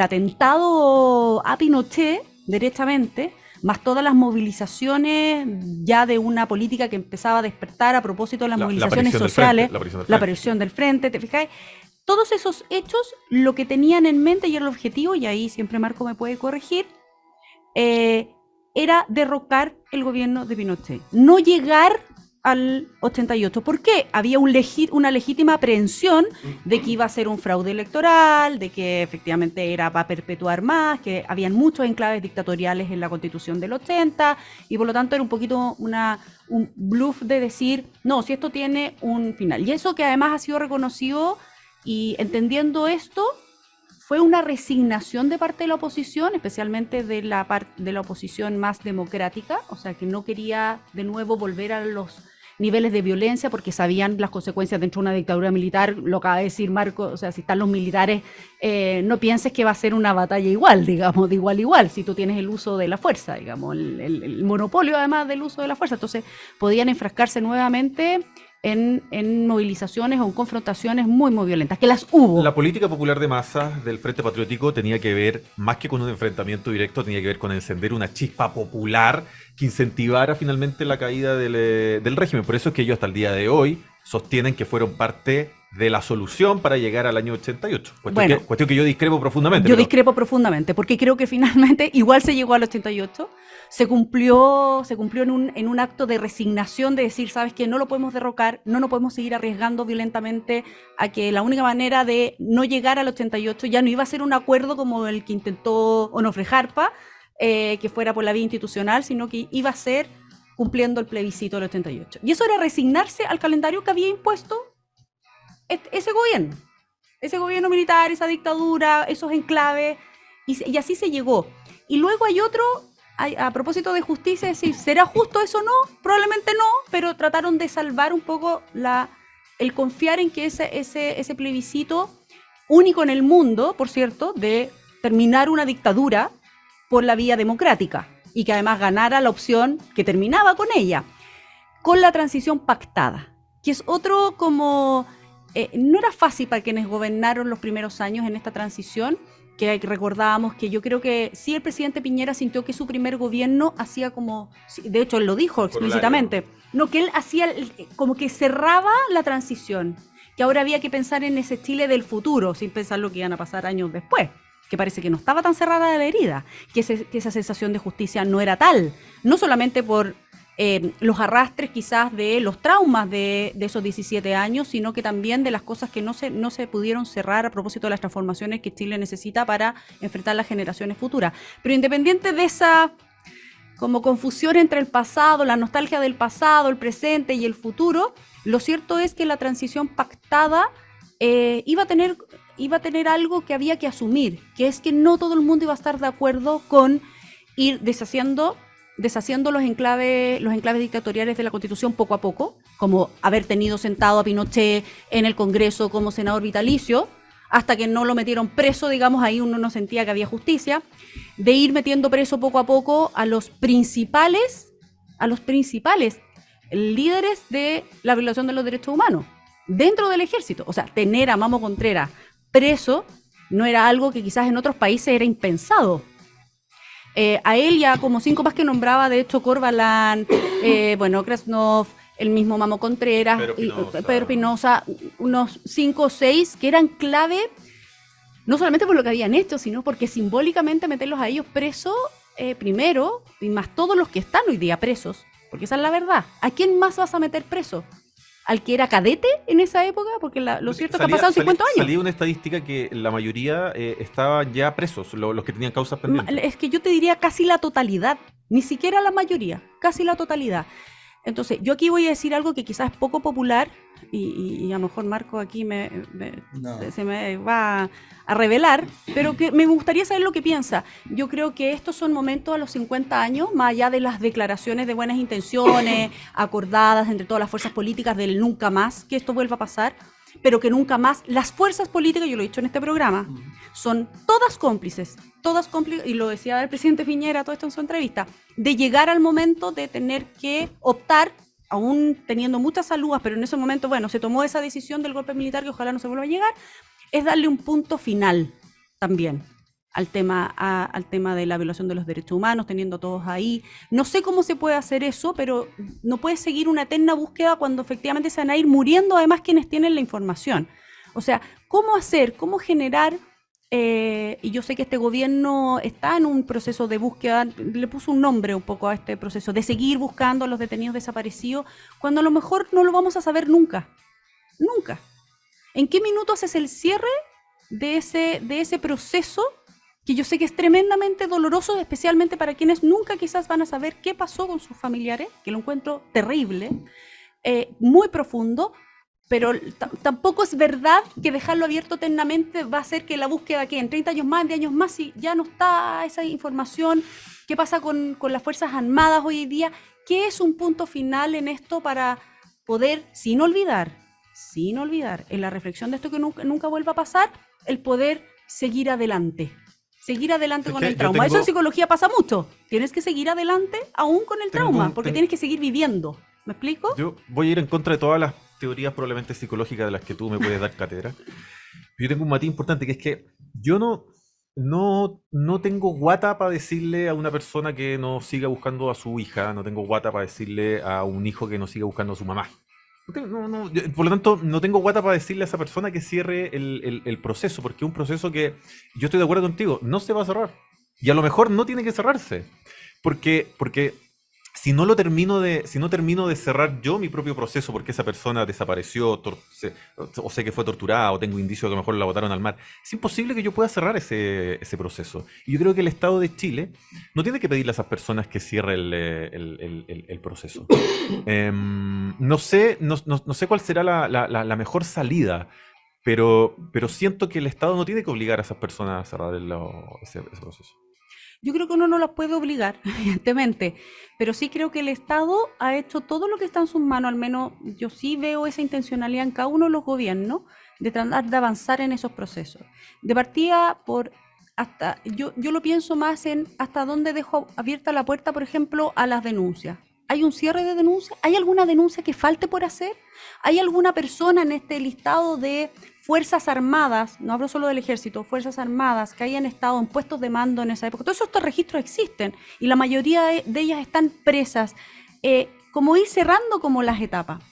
atentado a Pinochet, derechamente, más todas las movilizaciones ya de una política que empezaba a despertar a propósito de las movilizaciones sociales, la aparición del frente, ¿te fijáis? Todos esos hechos, lo que tenían en mente y era el objetivo, y ahí siempre Marco me puede corregir, era derrocar el gobierno de Pinochet, no llegar al 88. ¿Por qué? Había una legítima aprehensión de que iba a ser un fraude electoral, de que efectivamente era para perpetuar más, que habían muchos enclaves dictatoriales en la Constitución del 80, y por lo tanto era un poquito un bluff de decir, no, si esto tiene un final. Y eso que además ha sido reconocido, y entendiendo esto, fue una resignación de parte de la oposición, especialmente de la oposición más democrática, o sea, que no quería de nuevo volver a los niveles de violencia porque sabían las consecuencias dentro de una dictadura militar. Lo acaba de decir Marco, o sea, si están los militares, no pienses que va a ser una batalla igual, digamos, de igual a igual, si tú tienes el uso de la fuerza, digamos, el monopolio además del uso de la fuerza. Entonces podían enfrascarse nuevamente en movilizaciones o en confrontaciones muy, muy violentas, que las hubo. La política popular de masas del Frente Patriótico tenía que ver, más que con un enfrentamiento directo, tenía que ver con encender una chispa popular que incentivara finalmente la caída del régimen. Por eso es que ellos hasta el día de hoy sostienen que fueron parte de la solución para llegar al año 88. Cuestión que yo discrepo profundamente. Yo discrepo profundamente, porque creo que finalmente igual se llegó al 88, se cumplió en un acto de resignación, de decir, sabes que no lo podemos derrocar, no nos podemos seguir arriesgando violentamente a que la única manera de no llegar al 88 ya no iba a ser un acuerdo como el que intentó Onofre Jarpa, que fuera por la vía institucional, sino que iba a ser cumpliendo el plebiscito del 88. Y eso era resignarse al calendario que había impuesto ese gobierno militar, esa dictadura, esos enclaves, y así se llegó. Y luego hay otro, a propósito de justicia, es decir, ¿será justo eso o no? Probablemente no, pero trataron de salvar un poco el confiar en que ese plebiscito, único en el mundo, por cierto, de terminar una dictadura por la vía democrática, y que además ganara la opción que terminaba con ella, con la transición pactada, que es otro como... no era fácil para quienes gobernaron los primeros años en esta transición, que recordábamos que yo creo que sí, el presidente Piñera sintió que su primer gobierno hacía como, de hecho él lo dijo explícitamente, no, que él hacía como que cerraba la transición, que ahora había que pensar en ese Chile del futuro, sin pensar lo que iban a pasar años después, que parece que no estaba tan cerrada la herida, que esa sensación de justicia no era tal, no solamente por los arrastres quizás de los traumas de esos 17 años, sino que también de las cosas que no se pudieron cerrar a propósito de las transformaciones que Chile necesita para enfrentar las generaciones futuras. Pero independiente de esa como confusión entre el pasado, la nostalgia del pasado, el presente y el futuro, lo cierto es que la transición pactada iba a tener algo que había que asumir, que es que no todo el mundo iba a estar de acuerdo con ir deshaciendo los enclaves dictatoriales de la Constitución poco a poco, como haber tenido sentado a Pinochet en el Congreso como senador vitalicio, hasta que no lo metieron preso, digamos, ahí uno no sentía que había justicia, de ir metiendo preso poco a poco a los principales líderes de la violación de los derechos humanos dentro del ejército. O sea, tener a Mamo Contreras preso no era algo que quizás en otros países era impensado. A él y a como 5 más que nombraba, de hecho, Corbalán, Krasnov, el mismo Mamo Contreras, Pedro Pinoza, unos 5 o 6 que eran clave, no solamente por lo que habían hecho, sino porque simbólicamente meterlos a ellos presos, primero, y más todos los que están hoy día presos, porque esa es la verdad. ¿A quién más vas a meter preso? ¿Al que era cadete en esa época? Porque lo cierto es que han pasado 50 años. Salía una estadística que la mayoría estaban ya presos, los que tenían causas pendientes. Es que yo te diría casi la totalidad, ni siquiera la mayoría, casi la totalidad. Entonces, yo aquí voy a decir algo que quizás es poco popular, y a lo mejor Marco aquí se me va a revelar, pero que me gustaría saber lo que piensa. Yo creo que estos son momentos a los 50 años, más allá de las declaraciones de buenas intenciones, acordadas entre todas las fuerzas políticas del nunca más que esto vuelva a pasar, pero que nunca más las fuerzas políticas, yo lo he dicho en este programa, son todas cómplices, y lo decía el presidente Piñera todo esto en su entrevista, de llegar al momento de tener que optar, aún teniendo muchas saludas, pero en ese momento, bueno, se tomó esa decisión del golpe militar que ojalá no se vuelva a llegar, es darle un punto final también al tema de la violación de los derechos humanos, teniendo todos ahí. No sé cómo se puede hacer eso, pero no puede seguir una eterna búsqueda cuando efectivamente se van a ir muriendo además quienes tienen la información. O sea, ¿cómo generar y yo sé que este gobierno está en un proceso de búsqueda, le puso un nombre un poco a este proceso, de seguir buscando a los detenidos desaparecidos, cuando a lo mejor no lo vamos a saber nunca, nunca. ¿En qué minutos es el cierre de ese proceso? Que yo sé que es tremendamente doloroso, especialmente para quienes nunca quizás van a saber qué pasó con sus familiares, que lo encuentro terrible, muy profundo, pero tampoco es verdad que dejarlo abierto eternamente va a hacer que la búsqueda, que en 30 años más, en 10 años más, si ya no está esa información, qué pasa con las Fuerzas Armadas hoy en día, qué es un punto final en esto para poder, sin olvidar, en la reflexión de esto que nunca vuelva a pasar, el poder seguir adelante Es con que el yo trauma. Eso en tengo, psicología pasa mucho. Tienes que seguir adelante aún con el tengo trauma, un, porque ten- tienes que seguir viviendo. ¿Me explico? yo voy a ir en contra de todas las teorías probablemente psicológicas de las que tú me puedes dar cátedra. Yo tengo un matiz importante, que es que yo no tengo guata para decirle a una persona que no siga buscando a su hija, no tengo guata para decirle a un hijo que no siga buscando a su mamá. Por lo tanto, no tengo guata para decirle a esa persona que cierre el proceso, porque es un proceso que, yo estoy de acuerdo contigo, no se va a cerrar. Y a lo mejor no tiene que cerrarse. Porque si no termino de cerrar yo mi propio proceso porque esa persona desapareció, o sé que fue torturada, o tengo indicios de que a lo mejor la botaron al mar, es imposible que yo pueda cerrar ese proceso. Y yo creo que el Estado de Chile no tiene que pedirle a esas personas que cierre el proceso. No sé cuál será la mejor salida, pero siento que el Estado no tiene que obligar a esas personas a cerrar ese proceso. Yo creo que uno no los puede obligar, evidentemente, pero sí creo que el Estado ha hecho todo lo que está en sus manos, al menos yo sí veo esa intencionalidad en cada uno de los gobiernos de tratar de avanzar en esos procesos. De partida por yo lo pienso más en hasta dónde dejo abierta la puerta, por ejemplo, a las denuncias. ¿Hay un cierre de denuncias? ¿Hay alguna denuncia que falte por hacer? ¿Hay alguna persona en este listado de Fuerzas Armadas, no hablo solo del Ejército, Fuerzas Armadas que hayan estado en puestos de mando en esa época? Todos estos registros existen y la mayoría de ellas están presas. Como ir cerrando como las etapas.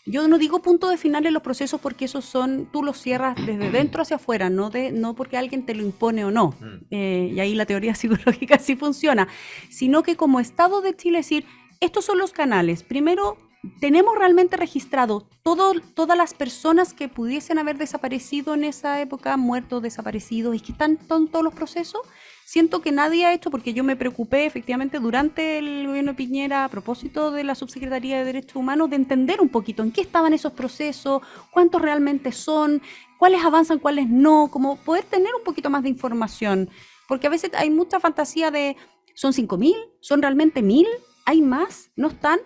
Yo no digo punto de final en los procesos porque esos son, tú los cierras desde dentro hacia afuera, no porque alguien te lo impone o no. Y ahí la teoría psicológica sí funciona, sino que como Estado de Chile decir, estos son los canales. Primero, ¿tenemos realmente registrado todas las personas que pudiesen haber desaparecido en esa época, muertos, desaparecidos, y que están en todos los procesos? Siento que nadie ha hecho, porque yo me preocupé efectivamente durante el gobierno de Piñera a propósito de la Subsecretaría de Derechos Humanos, de entender un poquito en qué estaban esos procesos, cuántos realmente son, cuáles avanzan, cuáles no, como poder tener un poquito más de información, porque a veces hay mucha fantasía de, ¿son 5.000? ¿Son realmente 1.000? ¿Hay más? ¿No están?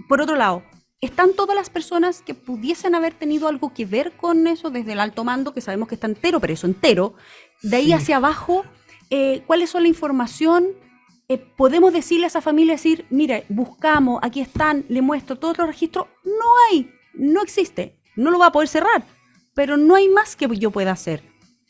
Por otro lado, ¿están todas las personas que pudiesen haber tenido algo que ver con eso, desde el alto mando, que sabemos que está entero preso, entero, de ahí Sí. hacia abajo? ¿Cuáles son la información? ¿Podemos decirle a esa familia, decir, mire, buscamos, aquí están, le muestro todos los registros? No hay, no existe, no lo va a poder cerrar, pero no hay más que yo pueda hacer.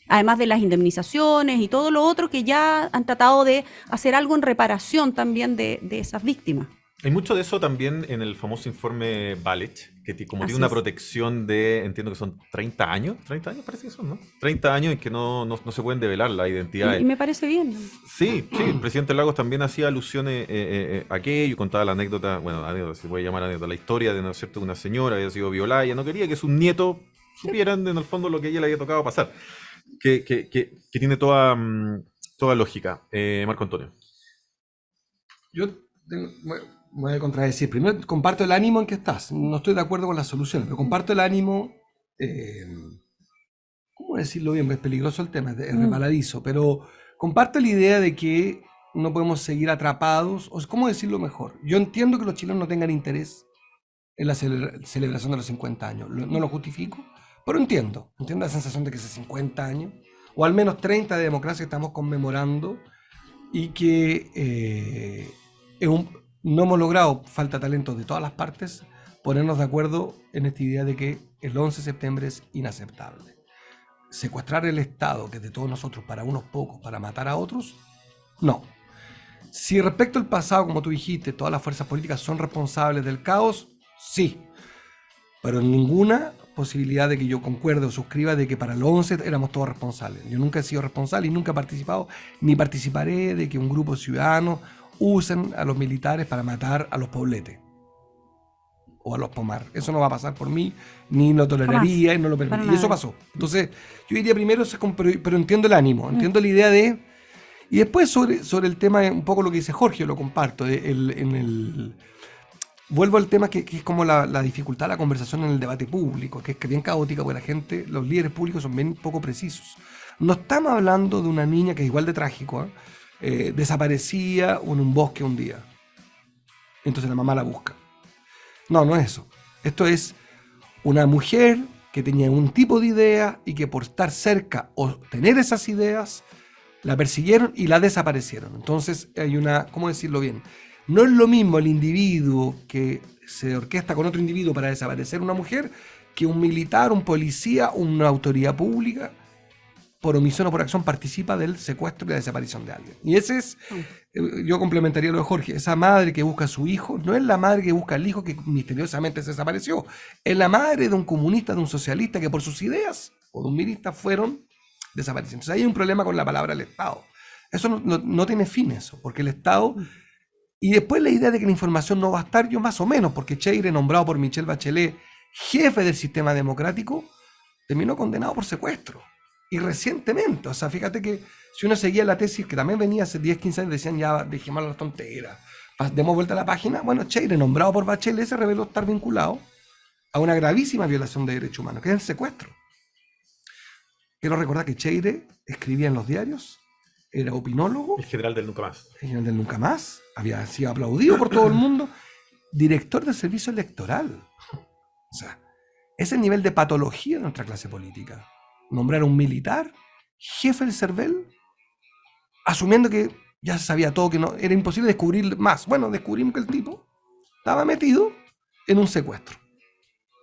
Además de las indemnizaciones y todo lo otro que ya han tratado de hacer algo en reparación también de esas víctimas. Hay mucho de eso también en el famoso informe Balich, que como Así tiene una es. protección de, entiendo que son 30 años parece que son, ¿no? 30 años en que no se pueden develar las Y identidades. me parece bien. Sí, el presidente Lagos también hacía alusiones a aquello, contaba la anécdota, bueno, anécdota, se puede llamar anécdota, la historia de, ¿no es cierto?, una señora había sido violada, ella no quería que sus nietos supieran en el fondo lo que a ella le había tocado pasar, que tiene toda lógica. Marco Antonio. Yo me voy a contradecir. Primero, comparto el ánimo en que estás. No estoy de acuerdo con las soluciones, pero comparto el ánimo. ¿Cómo decirlo bien? Es peligroso el tema, es resbaladizo, pero comparto la idea de que no podemos seguir atrapados. O ¿cómo decirlo mejor? Yo entiendo que los chilenos no tengan interés en la celebración de los 50 años. No lo justifico, pero entiendo. Entiendo la sensación de que hace 50 años, o al menos 30 de democracia, estamos conmemorando y que no hemos logrado, falta talento de todas las partes, ponernos de acuerdo en esta idea de que el 11 de septiembre es inaceptable. Secuestrar el Estado, que es de todos nosotros, para unos pocos, para matar a otros, no. Si respecto al pasado, como tú dijiste, todas las fuerzas políticas son responsables del caos, sí. Pero en ninguna posibilidad de que yo concuerde o suscriba de que para el 11 éramos todos responsables. Yo nunca he sido responsable y nunca he participado ni participaré de que un grupo de ciudadanos usen a los militares para matar a los pobletes o a los pomar. Eso no va a pasar por mí, ni lo toleraría, y no lo permitiría. Y eso pasó. Entonces, yo diría primero, pero entiendo el ánimo, entiendo la idea de... Y después sobre el tema, un poco lo que dice Jorge, lo comparto, vuelvo al tema que es como la dificultad de la conversación en el debate público, que es bien caótica, porque la gente, los líderes públicos son bien poco precisos. No estamos hablando de una niña que es igual de trágico, desaparecía en un bosque un día. Entonces la mamá la busca. No, no es eso. Esto es una mujer que tenía un tipo de idea y que por estar cerca o tener esas ideas, la persiguieron y la desaparecieron. Entonces hay una, ¿cómo decirlo bien? No es lo mismo el individuo que se orquesta con otro individuo para desaparecer una mujer que un militar, un policía, una autoridad pública, por omisión o por acción, participa del secuestro y la desaparición de alguien. Y ese es, yo complementaría lo de Jorge, esa madre que busca a su hijo, no es la madre que busca al hijo que misteriosamente se desapareció, es la madre de un comunista, de un socialista que por sus ideas, o de un milista, fueron desaparecidos. Entonces hay un problema con la palabra el Estado. Eso no tiene fin eso, porque el Estado... Y después la idea de que la información no va a estar, yo más o menos, porque Cheire, nombrado por Michelle Bachelet, jefe del sistema democrático, terminó condenado por secuestro. Y recientemente, o sea, fíjate que si uno seguía la tesis que también venía hace 10, 15 años, decían ya, dejemos las tonteras, demos vuelta a la página. Bueno, Cheire, nombrado por Bachelet, se reveló estar vinculado a una gravísima violación de derechos humanos, que es el secuestro. Quiero recordar que Cheire escribía en los diarios, era opinólogo. El general del Nunca Más. El general del Nunca Más, había sido aplaudido por todo el mundo, director del servicio electoral. O sea, ese nivel de patología de nuestra clase política. Nombrar a un militar, jefe del CERVEL, asumiendo que ya se sabía todo, que no era imposible descubrir más. Bueno, descubrimos que el tipo estaba metido en un secuestro.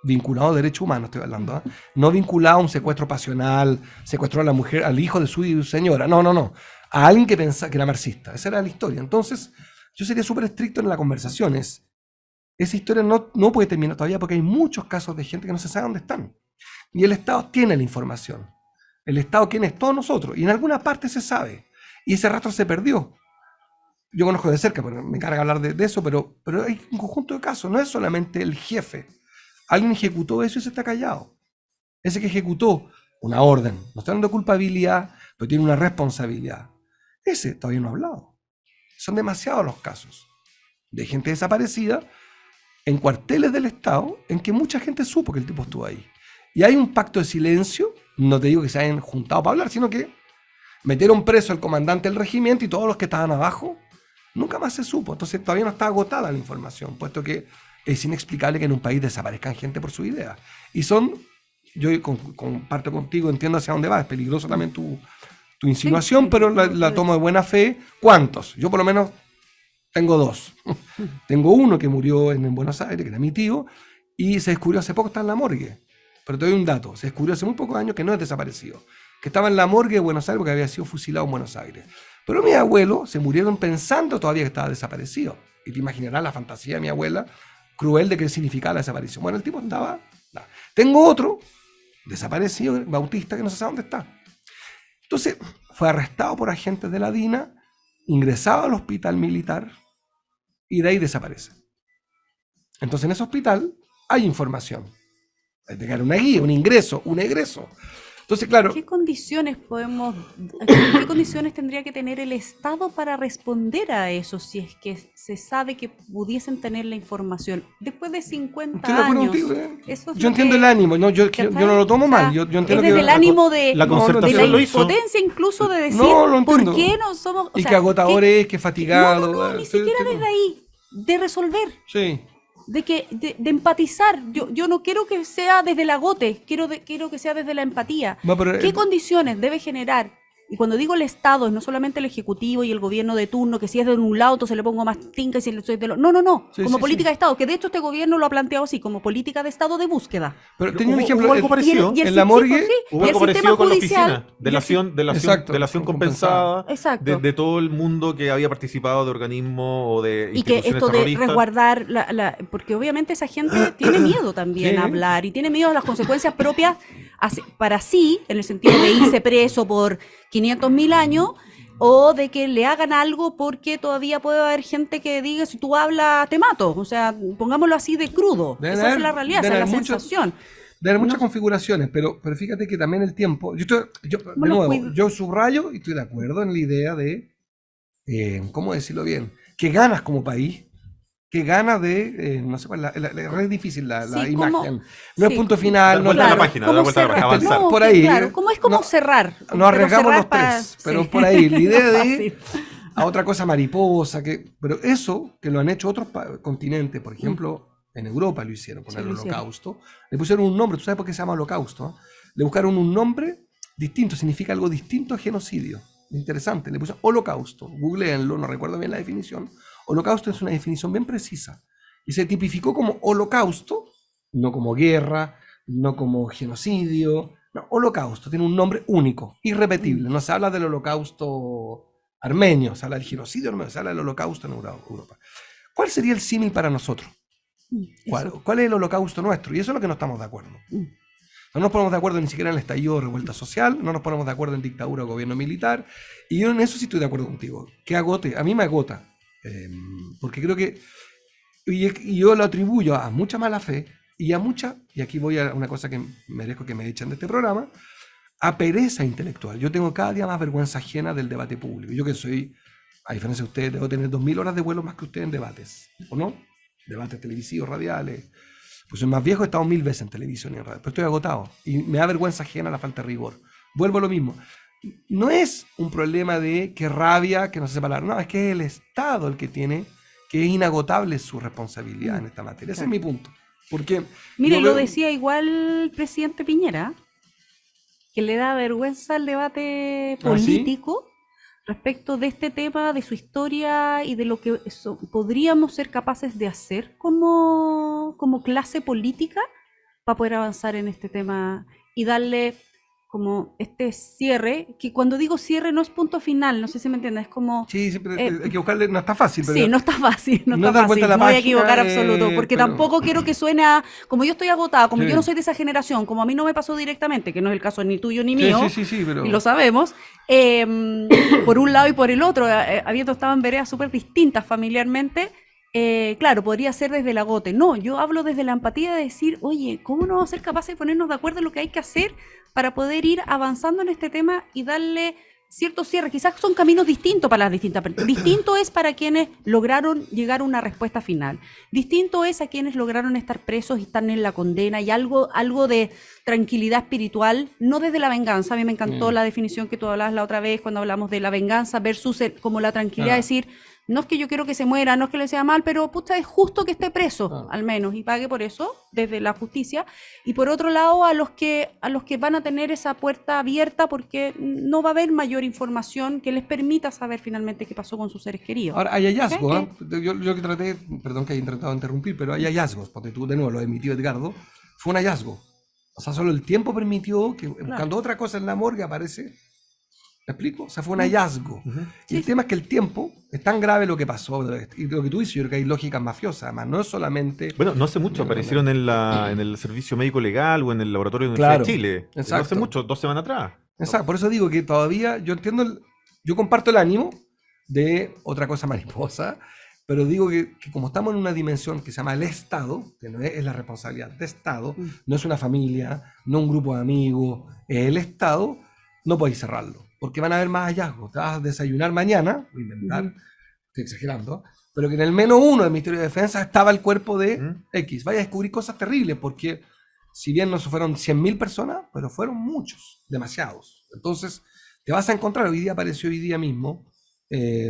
Vinculado a derechos humanos, estoy hablando, ¿eh? No vinculado a un secuestro pasional, secuestró a la mujer, al hijo de su señora. No. A alguien que pensaba que era marxista. Esa era la historia. Entonces, yo sería súper estricto en las conversaciones. Esa historia no puede terminar todavía porque hay muchos casos de gente que no se sabe dónde están. Y el Estado tiene la información. El Estado, ¿quién es? Todos nosotros. Y en alguna parte se sabe. Y ese rastro se perdió. Yo conozco de cerca, pero me carga hablar de eso, pero hay un conjunto de casos. No es solamente el jefe. Alguien ejecutó eso y se está callado. Ese que ejecutó una orden, no está hablando de culpabilidad, pero tiene una responsabilidad. Ese todavía no ha hablado. Son demasiados los casos de gente desaparecida en cuarteles del Estado en que mucha gente supo que el tipo estuvo ahí. Y hay un pacto de silencio, no te digo que se hayan juntado para hablar, sino que metieron preso al comandante del regimiento y todos los que estaban abajo, nunca más se supo. Entonces todavía no está agotada la información, puesto que es inexplicable que en un país desaparezcan gente por su idea. Y yo comparto contigo, entiendo hacia dónde va, es peligroso también tu insinuación, sí, pero la tomo de buena fe. ¿Cuántos? Yo por lo menos tengo 2. Tengo uno que murió en Buenos Aires, que era mi tío, y se descubrió hace poco, está en la morgue. Pero te doy un dato, se descubrió hace muy pocos años que no es desaparecido, que estaba en la morgue de Buenos Aires porque había sido fusilado en Buenos Aires. Pero mis abuelos se murieron pensando todavía que estaba desaparecido. Y te imaginarás la fantasía de mi abuela, cruel, de qué significaba la desaparición. Bueno, el tipo estaba... No. Tengo otro desaparecido, Bautista, que no se sabe dónde está. Entonces, fue arrestado por agentes de la DINA, ingresado al hospital militar y de ahí desaparece. Entonces, en ese hospital hay información. Hay que dar una guía, un ingreso, un egreso. Entonces, claro... ¿Qué condiciones tendría que tener el Estado para responder a eso si es que se sabe que pudiesen tener la información? Después de 50 años... Contigo, yo entiendo el ánimo, no, yo no lo tomo mal. Yo entiendo es desde el ánimo de la concertación, de la impotencia incluso de decir ¿por qué no somos...? Y que agotador es, que fatigado... No, ni siquiera desde ahí, de resolver. Sí. De empatizar. Yo no quiero que sea desde el agote, quiero que sea desde la empatía. No, pero, ¿qué condiciones debe generar y cuando digo el Estado, es no solamente el Ejecutivo y el gobierno de turno, que si es de un lado, entonces le pongo más tinca y si le soy de lo... No, no, no, Sí, como sí, política sí. de Estado, que de hecho este gobierno lo ha planteado así, como política de Estado de búsqueda. Pero tenía un Hubo ejemplo. algo parecido. Y el En la sí, morgue, sí, Hubo y el algo sistema parecido con la judicial... oficina, y el si- Exacto, de la acción compensada. compensada, Exacto. de todo el mundo que había participado de organismos o de Y que instituciones esto de terroristas. resguardar, porque obviamente esa gente tiene miedo también Sí. a hablar y tiene miedo a las consecuencias propias para sí, en el sentido de irse preso por 500.000 años, o de que le hagan algo porque todavía puede haber gente que diga, si tú hablas, te mato. O sea, pongámoslo así de crudo. Deben Esa es haber- la realidad, deben esa es la haber muchos- sensación. De haber muchas No- configuraciones, pero fíjate que también el tiempo. ¿Cómo De los nuevo, cuido? yo subrayo y estoy de acuerdo en la idea de, ¿cómo decirlo bien? ¿Qué ganas como país? ¿Qué ganas de, no sé cuál, es difícil la Sí, imagen? No es sí, punto final, Dar no vuelta a la claro, página, ¿cómo dar vuelta a la cerrar? página, avanzar. No, por que, ahí. claro, ¿cómo es como No, cerrar? Nos Pero arriesgamos cerrar los tres, pero sí. por ahí, la idea de Fácil. a otra cosa mariposa, pero eso que lo han hecho otros continentes, por ejemplo, en Europa lo hicieron con Sí, el lo hicieron. holocausto, le pusieron un nombre, ¿tú sabes por qué se llama holocausto? Le buscaron un nombre distinto, significa algo distinto a genocidio. Interesante, le pusieron holocausto, googleenlo, no recuerdo bien la definición. Holocausto es una definición bien precisa y se tipificó como holocausto, no como guerra, no como genocidio, no, holocausto, tiene un nombre único, irrepetible, no se habla del holocausto armenio, se habla del genocidio armenio, se habla del holocausto en Europa. ¿Cuál sería el símil para nosotros? Eso. ¿Cuál es el holocausto nuestro? Y eso es lo que no estamos de acuerdo. Mm. No nos ponemos de acuerdo ni siquiera en el estallido de revuelta social, no nos ponemos de acuerdo en dictadura o gobierno militar, y yo en eso sí estoy de acuerdo contigo. Que agote, a mí me agota, porque creo que, y yo lo atribuyo a mucha mala fe, y aquí voy a una cosa que merezco que me echen de este programa, a pereza intelectual. Yo tengo cada día más vergüenza ajena del debate público. Yo que soy, a diferencia de ustedes, debo tener 2000 horas de vuelo más que ustedes en debates, ¿o no? Debates televisivos, radiales. Pues soy más viejo, he estado 1000 veces en televisión y en radio, pero estoy agotado y me da vergüenza ajena la falta de rigor. Vuelvo a lo mismo. No es un problema de que rabia, que no se sepa hablar, no, es que es el Estado el que tiene, que es inagotable su responsabilidad en esta materia. Ese es mi punto. Porque Mire, yo lo veo- decía igual el presidente Piñera, que le da vergüenza el debate ¿Ah, sí? político respecto de este tema, de su historia y de lo que podríamos ser capaces de hacer como clase política para poder avanzar en este tema y darle como este cierre, que cuando digo cierre no es punto final, no sé si me entiendes, es como... Sí, siempre eh, hay que buscarle, no está fácil, pero Sí, no está fácil, no no está dar vuelta fácil, a la me voy a página, equivocar absoluto, porque pero- tampoco quiero que suene a, como yo estoy agotada, como Sí. yo no soy de esa generación, como a mí no me pasó directamente, que no es el caso ni tuyo ni Sí, mío, sí, pero y lo sabemos, por un lado y por el otro, habiendo estado en veredas súper distintas familiarmente, claro, podría ser desde el agote. No, yo hablo desde la empatía de decir, oye, ¿cómo no vamos a ser capaces de ponernos de acuerdo en lo que hay que hacer para poder ir avanzando en este tema y darle ciertos cierres? Quizás son caminos distintos para las distintas personas. Distinto es para quienes lograron llegar a una respuesta final. Distinto es a quienes lograron estar presos y están en la condena y algo de tranquilidad espiritual, no desde la venganza. A mí me encantó la definición que tú hablabas la otra vez cuando hablamos de la venganza versus como la tranquilidad, decir, no es que yo quiero que se muera, no es que le sea mal, pero puta, es justo que esté preso, al menos, y pague por eso, desde la justicia. Y por otro lado, a los que van a tener esa puerta abierta porque no va a haber mayor información que les permita saber finalmente qué pasó con sus seres queridos. ahora hay hallazgos, ¿Ok? yo que traté, perdón que haya intentado interrumpir, pero hay hallazgos, porque tú de nuevo lo emitió Edgardo, fue un hallazgo. O sea, solo el tiempo permitió que buscando otra cosa en la morgue aparece. ¿Me explico? O sea, fue un hallazgo. Y el tema es que el tiempo es tan grave lo que pasó, y lo que tú dices, yo creo que hay lógicas mafiosas, además, no es solamente... Bueno, no hace mucho, aparecieron en el servicio médico legal o en el laboratorio de la Claro, Universidad de Chile. No hace exacto. mucho, 2 semanas atrás. Exacto, por eso digo que todavía yo entiendo, yo comparto el ánimo de otra cosa mariposa, pero digo que como estamos en una dimensión que se llama el Estado, que no es la responsabilidad de Estado, no es una familia, no un grupo de amigos, es el Estado, no podéis cerrarlo, porque van a haber más hallazgos. Te vas a desayunar mañana, voy a inventar, estoy exagerando, pero que en el menos uno del Ministerio de Defensa estaba el cuerpo de X. Vaya a descubrir cosas terribles, porque si bien no fueron 100.000 personas, pero fueron muchos, demasiados. Entonces, te vas a encontrar, apareció hoy día mismo,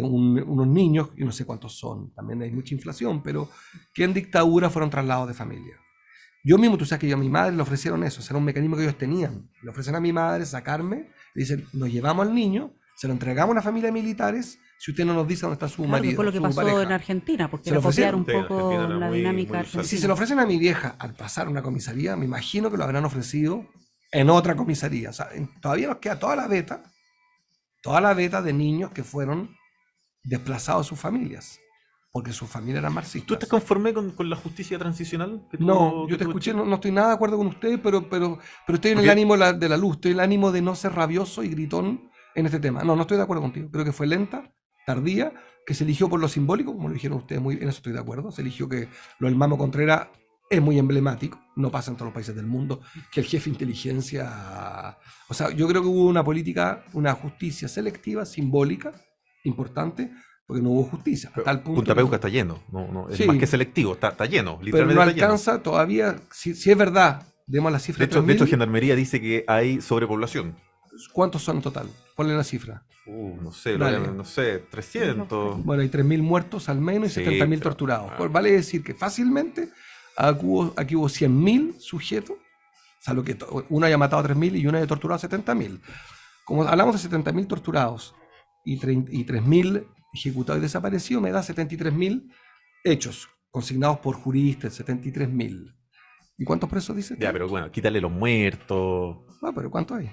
unos niños, y no sé cuántos son, también hay mucha inflación, pero que en dictadura fueron trasladados de familia. Yo mismo, tú sabes que yo a mi madre le ofrecieron eso, ese era un mecanismo que ellos tenían. Le ofrecen a mi madre sacarme, le dicen, nos llevamos al niño, se lo entregamos a una familia de militares, si usted no nos dice dónde está su Claro, marido, que fue lo que su pasó pareja. en Argentina, porque Se lo era copiar ofrecieron. un Sí, poco Argentina era la muy- dinámica muy argentina. Si se lo ofrecen a mi vieja al pasar una comisaría, me imagino que lo habrán ofrecido en otra comisaría. O sea, todavía nos queda toda la beta de niños que fueron desplazados de sus familias, porque sus familias eran marxistas. ¿Tú estás conforme con la justicia transicional? Que No, que yo te tuvo escuché, Chile? no estoy nada de acuerdo con usted, pero estoy en el Porque- ánimo de la luz, estoy en el ánimo de no ser rabioso y gritón en este tema. No estoy de acuerdo contigo. Creo que fue lenta, tardía, que se eligió por lo simbólico, como lo dijeron ustedes muy bien, en eso estoy de acuerdo. Se eligió que lo del Mamo Contreras es muy emblemático, no pasa en todos los países del mundo, que el jefe de inteligencia... O sea, yo creo que hubo una política, una justicia selectiva, simbólica, importante, porque no hubo justicia. A tal punto Punta que- Peuca está lleno, es Sí. más que selectivo, está lleno, pero literalmente no está lleno. alcanza todavía, si es verdad, demos la cifra De hecho, 3.000, Gendarmería dice que hay sobrepoblación. ¿cuántos son en total? Ponle la cifra. No sé, Dale. no sé, 300. Bueno, hay 3.000 muertos al menos y Sí, 70.000 pero- torturados. ah. Pues vale decir que fácilmente aquí hubo 100.000 sujetos, salvo que uno haya matado a 3.000 y uno haya torturado a 70.000. Como hablamos de 70.000 torturados y 3.000 ejecutados y desaparecidos, me da 73.000 hechos consignados por juristas, 73.000. ¿Y cuántos presos dice? Ya, pero bueno, quítale los muertos. Ah, pero ¿cuánto hay?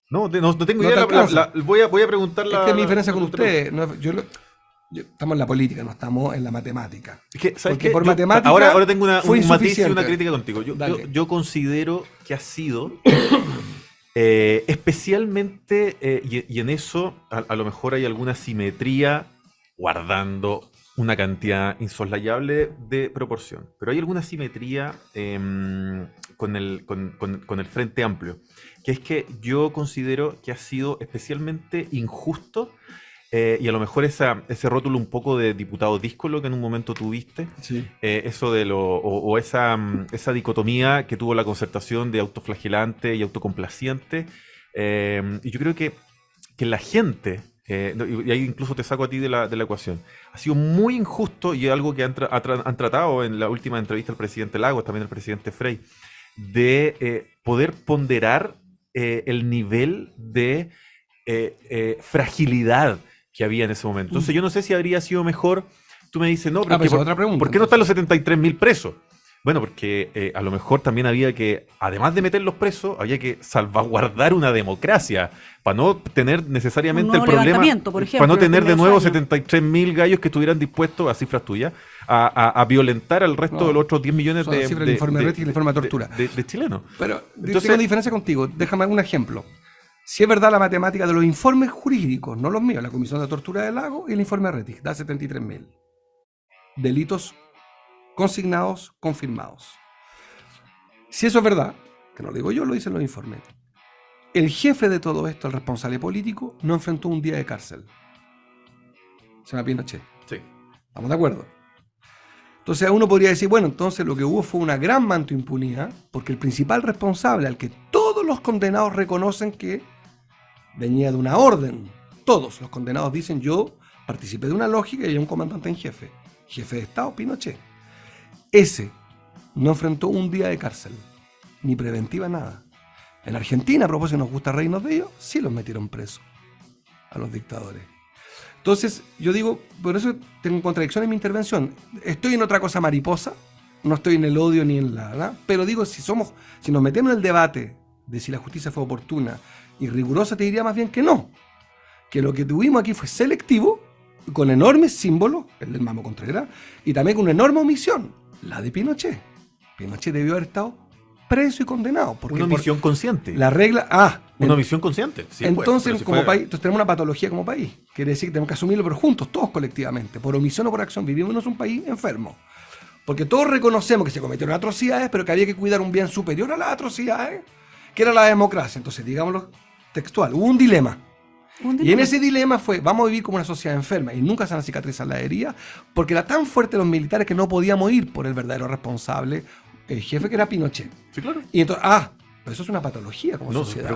No tengo No idea. te alcanza. Voy a preguntar Es que mi diferencia con la- usted, estamos en la política, no estamos en la matemática. Es que, ¿sabes Porque qué? por matemática ahora tengo fue un matiz y insuficiente. una crítica contigo. Dale. Yo considero que ha sido especialmente, y en eso a lo mejor hay alguna simetría guardando una cantidad insoslayable de proporción, pero hay alguna simetría con el Frente Amplio, que es que yo considero que ha sido especialmente injusto. Y a lo mejor ese rótulo un poco de diputado díscolo que en un momento tuviste, Sí. eso de esa dicotomía que tuvo la Concertación de autoflagelante y autocomplaciente. Y yo creo que la gente, y ahí incluso te saco a ti de la ecuación, ha sido muy injusto, y es algo que han tratado en la última entrevista el presidente Lagos, también el presidente Frey, de poder ponderar el nivel de fragilidad que había en ese momento. Entonces yo no sé si habría sido mejor, tú me dices, no, pero pero esa es otra pregunta, ¿por qué no están los 73.000 presos? Bueno, porque a lo mejor también había que, además de meterlos presos, había que salvaguardar una democracia, para no tener necesariamente Un el nuevo problema, levantamiento, por ejemplo, para no en los tener de primeros nuevo años. 73.000 gallos que estuvieran dispuestos, a cifras tuyas, a violentar al resto No, de los otros 10 millones son las cifras del informe Rettig y el informe de tortura. de chilenos. Pero Entonces- tengo diferencia contigo. Déjame un ejemplo. Si es verdad la matemática de los informes jurídicos, no los míos, la Comisión de Tortura del Lago y el informe Rettig, da 73.000 delitos consignados, confirmados. Si eso es verdad, que no lo digo yo, lo dicen los informes, el jefe de todo esto, el responsable político, no enfrentó un día de cárcel. Se llama Pinochet. Sí. ¿Estamos de acuerdo? Entonces uno podría decir, bueno, entonces lo que hubo fue una gran manto de impunidad, porque el principal responsable, al que todos los condenados reconocen que venía de una orden, todos los condenados dicen, yo participé de una lógica y había un comandante en jefe de Estado, Pinochet. Ese no enfrentó un día de cárcel, ni preventiva, nada. En Argentina, a propósito, nos gusta reírnos de ellos, sí los metieron presos a los dictadores. Entonces, yo digo, por eso tengo contradicción en mi intervención. Estoy en otra cosa mariposa, no estoy en el odio ni en la... ¿verdad? Pero digo, si nos metemos en el debate de si la justicia fue oportuna y rigurosa, te diría más bien que no. Que lo que tuvimos aquí fue selectivo, con enormes símbolos, el del Mamo Contreras, y también con una enorme omisión, la de Pinochet. Pinochet debió haber estado preso y condenado. Porque Una omisión consciente. la regla... Una omisión consciente. Sí, entonces, pues, pero si como fue- país, entonces tenemos una patología como país. Quiere decir que tenemos que asumirlo, pero juntos, todos colectivamente, por omisión o por acción. Vivimos en un país enfermo. Porque todos reconocemos que se cometieron atrocidades, pero que había que cuidar un bien superior a las atrocidades, que era la democracia. Entonces, digámoslo textual, hubo un dilema. Y en ese dilema fue, vamos a vivir como una sociedad enferma y nunca se van a cicatrizar la herida, porque era tan fuerte los militares que no podíamos ir por el verdadero responsable, el jefe que era Pinochet. Sí, claro. Y entonces, pero eso es una patología como No, sociedad.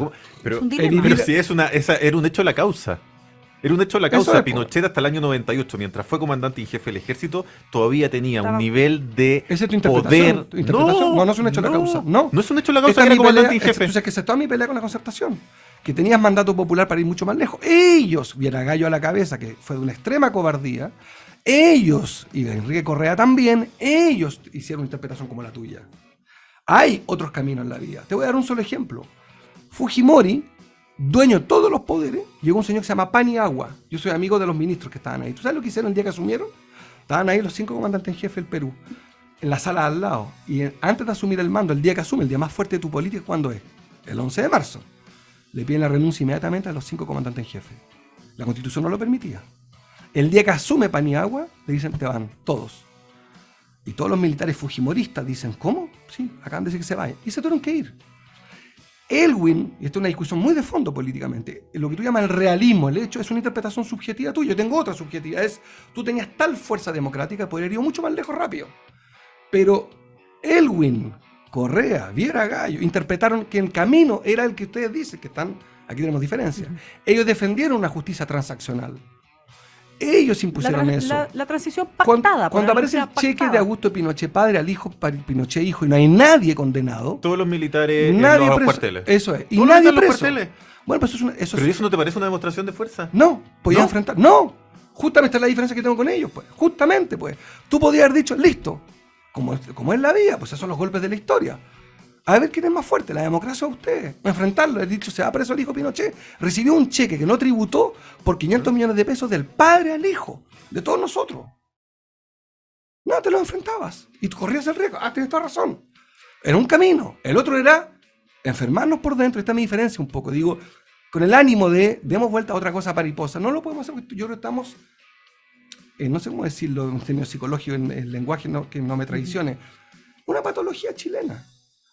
pero Es un dilema. pero si era un hecho de la causa. Era un hecho de la Eso causa. es, po. Pinochet hasta el año 98, mientras fue comandante y jefe del ejército, todavía tenía un Estaba- nivel de Esa es tu poder. interpretación. Tu interpretación. No es un hecho de la causa. No. No es un hecho de la causa Esta que es era mi comandante pelea, y jefe. entonces que se toda mi pelea con la concertación. Que tenías mandato popular para ir mucho más lejos. Ellos, Viera Gallo a la cabeza, que fue de una extrema cobardía. Ellos, y Enrique Correa también, ellos hicieron una interpretación como la tuya. Hay otros caminos en la vida. Te voy a dar un solo ejemplo. Fujimori, dueño de todos los poderes, llegó un señor que se llama Paniagua. Yo soy amigo de los ministros que estaban ahí. ¿Tú sabes lo que hicieron el día que asumieron? Estaban ahí los 5 comandantes en jefe del Perú, en la sala al lado. Y antes de asumir el mando, el día que asume, el día más fuerte de tu política, ¿cuándo es? El 11 de marzo. Le piden la renuncia inmediatamente a los 5 comandantes en jefe. La Constitución no lo permitía. El día que asume Paniagua, le dicen, te van todos. Y todos los militares fujimoristas dicen, ¿cómo? Sí, acaban de decir que se vayan. Y se tuvieron que ir. Elwin, y esto es una discusión muy de fondo políticamente, lo que tú llamas el realismo, el hecho es una interpretación subjetiva tuya. Yo tengo otra subjetiva, es tú tenías tal fuerza democrática que podría haber ido mucho más lejos rápido. Pero Elwin, Correa, Viera Gallo, interpretaron que el camino era el que ustedes dicen, que están, aquí tenemos diferencias. Ellos defendieron una justicia transaccional. Ellos impusieron eso. La transición pactada. Cuando aparece el cheque de Augusto Pinochet padre al hijo, Pinochet hijo, y no hay nadie condenado, Todos los militares nadie en los preso. cuarteles. Eso es. Y Todos nadie están en los preso. cuarteles. Bueno, pues eso ¿Pero es. eso no te parece una demostración de fuerza? No, podías ¿No? enfrentar. No, justamente es la diferencia que tengo con ellos, pues. Justamente, pues. Tú podías haber dicho, listo, como es la vida, pues esos son los golpes de la historia. A ver quién es más fuerte, la democracia o usted. Enfrentarlo, he dicho, se va preso el hijo Pinochet. Recibió un cheque que no tributó por 500 millones de pesos del padre al hijo, de todos nosotros. No, te lo enfrentabas y tú corrías el riesgo. Ah, tienes toda razón. Era un camino. El otro era enfermarnos por dentro. Esta es mi diferencia un poco. Digo, con el ánimo de demos vuelta a otra cosa pariposa. No lo podemos hacer porque yo creo que estamos, no sé cómo decirlo en términos psicológicos, en el lenguaje que no me traicione, una patología chilena.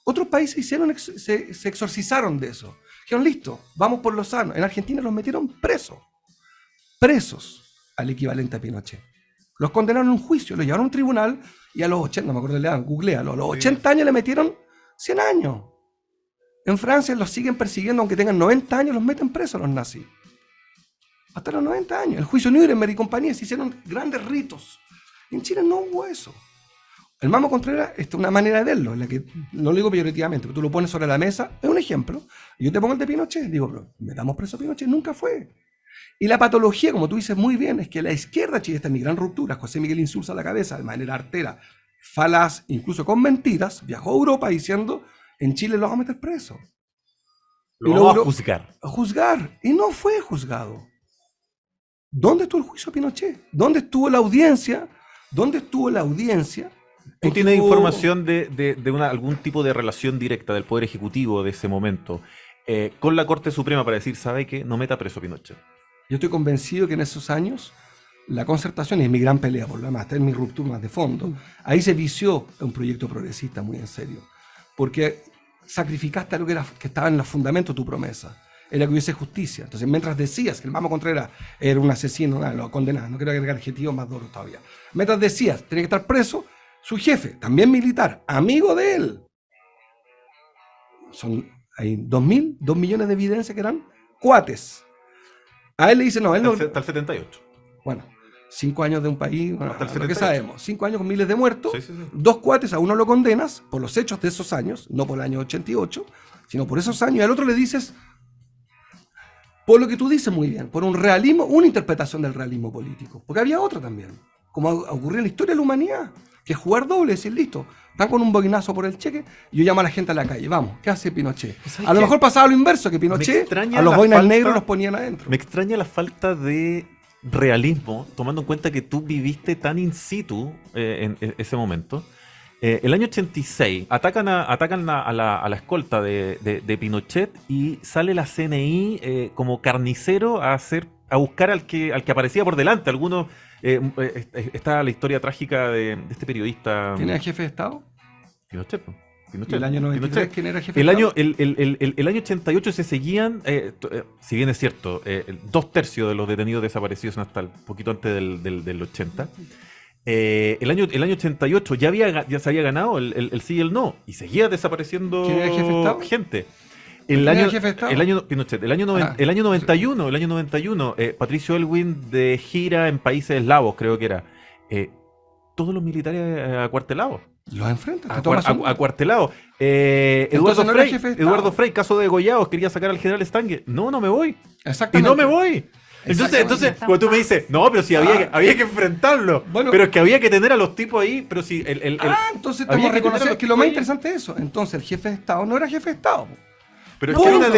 Otros países se exorcizaron de eso. Dijeron, listo, vamos por lo sano. En Argentina los metieron presos. Presos al equivalente a Pinochet. Los condenaron a un juicio, los llevaron a un tribunal y a los 80, no me acuerdo de la edad, googlealo, a los 80 años le metieron 100 años. En Francia los siguen persiguiendo, aunque tengan 90 años, los meten presos a los nazis. Hasta los 90 años. El juicio Nuremberg y compañía se hicieron grandes ritos. En Chile no hubo eso. El Mamo Contreras es una manera de verlo, en la que no lo digo peyorativamente, pero tú lo pones sobre la mesa, es un ejemplo. Y yo te pongo el de Pinochet, digo, pero metamos preso a Pinochet, nunca fue. Y la patología, como tú dices muy bien, es que la izquierda chilena está en mi gran ruptura. José Miguel Insulza a la cabeza de manera artera, falaz, incluso con mentiras, viajó a Europa diciendo, en Chile los vamos a meter presos. Lo Y vamos a logró juzgar. juzgar, y no fue juzgado. ¿Dónde estuvo el juicio a Pinochet? ¿Dónde estuvo la audiencia? ¿Dónde estuvo la audiencia? ¿Tú en que tienes hubo- información de algún tipo de relación directa del Poder Ejecutivo de ese momento con la Corte Suprema para decir, ¿sabe qué? No meta preso a Pinochet. Yo estoy convencido que en esos años la concertación es mi gran pelea, por lo demás, esta es mi ruptura más de fondo. Ahí se vició un proyecto progresista muy en serio, porque sacrificaste algo que estaba en los fundamentos de tu promesa, era que hubiese justicia. Entonces, mientras decías que el Mamo Contreras era un asesino, lo condenaba, no quiero agregar adjetivos más duros todavía. Mientras decías, tenía que estar preso, su jefe, también militar, amigo de él, hay 2 millones de evidencias que eran cuates. A él le dice, no, él no. Hasta el 78. Bueno, 5 años de un país, bueno, Hasta el lo que 78. sabemos, 5 años con miles de muertos, Sí, sí, sí. 2 cuates, a uno lo condenas por los hechos de esos años, no por el año 88, sino por esos años, y al otro le dices, por lo que tú dices muy bien, por un realismo, una interpretación del realismo político, porque había otra también, como ocurrió en la historia de la humanidad, que es jugar doble, decir, listo, están con un boquinazo por el cheque, y yo llamo a la gente a la calle, vamos, ¿qué hace Pinochet? ¿Sabes A lo qué? mejor pasaba lo inverso, que Me Pinochet extraña a los la boinas falta- negros los ponían adentro. Me extraña la falta de realismo, tomando en cuenta que tú viviste tan in situ en ese momento. El año 86 atacan a la escolta de Pinochet y sale la CNI como carnicero a buscar al que aparecía por delante. Algunos está la historia trágica de este periodista ¿Quién era jefe de Estado? Pinochet. ¿Y el año 93 Pinochet. quién era jefe El de año, Estado? el año 88 se seguían, si bien es cierto, 2/3 de los detenidos desaparecidos hasta el poquito antes del 80. El año 88 ya se había ganado el sí y el no, y seguía desapareciendo ¿Quién era el jefe de Estado? gente. El ¿Quién era año, jefe de Estado? el año, Pinochet, el año 91, Patricio Elwin de gira en países eslavos, creo que era. Todos los militares acuartelados. Los enfrenta. te tomas un- Acuartelados. Entonces no era jefe de Estado. Eduardo Frei, caso de degollados, quería sacar al general Stange. No, no me voy. Y Exactamente. no me voy. Entonces, Exactamente. cuando tú me dices, no, pero si había que enfrentarlo. Bueno. Pero es que había que tener a los tipos ahí, pero si Entonces había estamos que tener a reconociendo los que lo tipos más ahí. interesante es eso. Entonces el jefe de Estado no era jefe de Estado. Po. Pero es que era Punto. una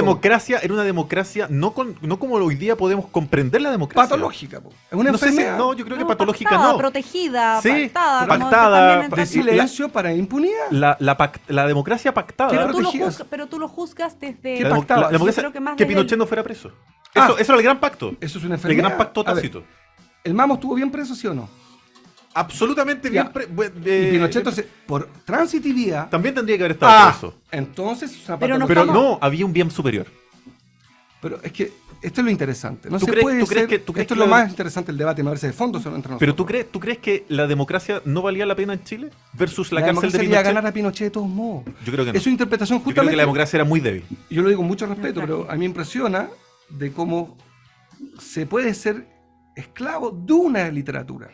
democracia no como hoy día podemos comprender la democracia. Patológica. Po. Es una No sé si, enfermedad no, yo creo que No, patológica pactada, no. protegida, Sí, pactada. como pactada, también de entra- silencio para impunidad. La democracia pactada. pero, tú lo protegidas. pero tú lo juzgas desde... ¿Qué La, pactaba? la Yo democracia, creo que más que desde Pinochet el- no fuera preso. Ah. Eso era el gran pacto. Eso es una El enfermedad. gran pacto A ver, tácito. ¿el Mamo estuvo bien preso, sí o no? Absolutamente Ya. bien. Y Pinochet, entonces, por transitividad. también tendría que haber estado preso. Entonces es una Pero no Pero estamos- no, había un bien superior. Pero es que esto es lo interesante. No ¿Tú se crees- puede tú crees ser. que- tú crees esto que es lo la- más interesante, el debate, me parece de fondo solo entre Pero nosotros. ¿tú crees que la democracia no valía la pena en Chile versus la La cárcel de democracia le iba a Pinochet? ganar a Pinochet de todos modos. Yo creo que no. Es su interpretación Yo creo justamente. que la democracia era muy débil. Yo lo digo con mucho respeto, Muy pero a mí me impresiona de cómo se puede ser esclavo de una literatura.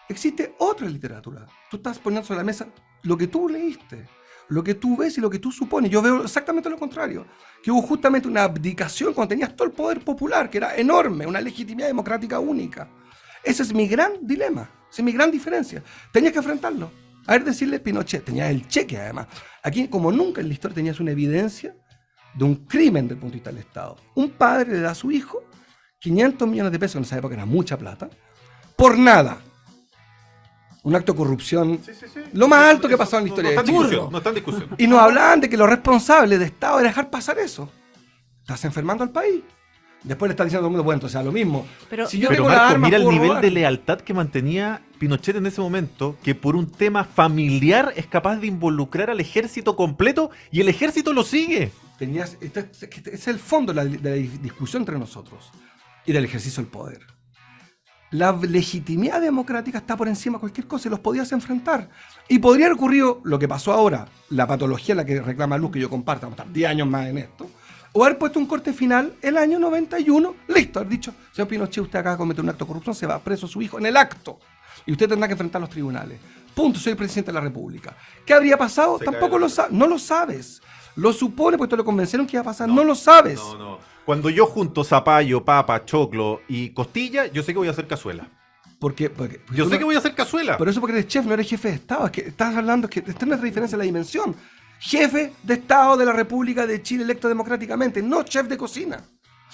Existe otra literatura. Tú estás poniendo sobre la mesa lo que tú leíste, lo que tú ves y lo que tú supones. Yo veo exactamente lo contrario. Que hubo justamente una abdicación cuando tenías todo el poder popular, que era enorme, una legitimidad democrática única. Ese es mi gran dilema, esa es mi gran diferencia. Tenías que enfrentarlo. A ver, decirle Pinochet, tenías el cheque además. Aquí, como nunca en la historia, tenías una evidencia de un crimen desde el punto de vista del Estado. Un padre le da a su hijo 500 millones de pesos, en esa época era mucha plata, por nada. Un acto de corrupción, lo más alto que ha pasado en la historia No de está en discusión. Chile. No está en discusión. Y nos hablaban de que lo responsable de Estado era dejar pasar eso. Estás enfermando al país. Después le están diciendo a todo el mundo, bueno, entonces a lo mismo. Pero- si yo Pero tengo las Marco, armas, mira el puedo nivel robar. de lealtad que mantenía Pinochet en ese momento, que por un tema familiar es capaz de involucrar al ejército completo y el ejército lo sigue. Este es el fondo de la discusión entre nosotros y del ejercicio del poder. La legitimidad democrática está por encima de cualquier cosa y los podías enfrentar. Y podría haber ocurrido lo que pasó ahora, la patología en la que reclama Luz, que yo comparto, vamos a estar 10 años más en esto, o haber puesto un corte final el año 91, listo, haber dicho, señor Pinochet, usted acaba de cometer un acto de corrupción, se va preso su hijo en el acto, y usted tendrá que enfrentar los tribunales. Punto, soy el presidente de la República. ¿Qué habría pasado? Se Tampoco cae la lo sabes, no lo sabes. Lo supone porque te lo convencieron que iba a pasar, no lo sabes. No. Cuando yo junto zapallo, papa, choclo y costilla, yo sé que voy a hacer cazuela. Porque Yo tú sé no- que voy a hacer cazuela. Pero eso porque eres chef, no eres jefe de Estado. Es que estás hablando, es que esta es nuestra diferencia en la dimensión. Jefe de Estado de la República de Chile electo democráticamente, no chef de cocina.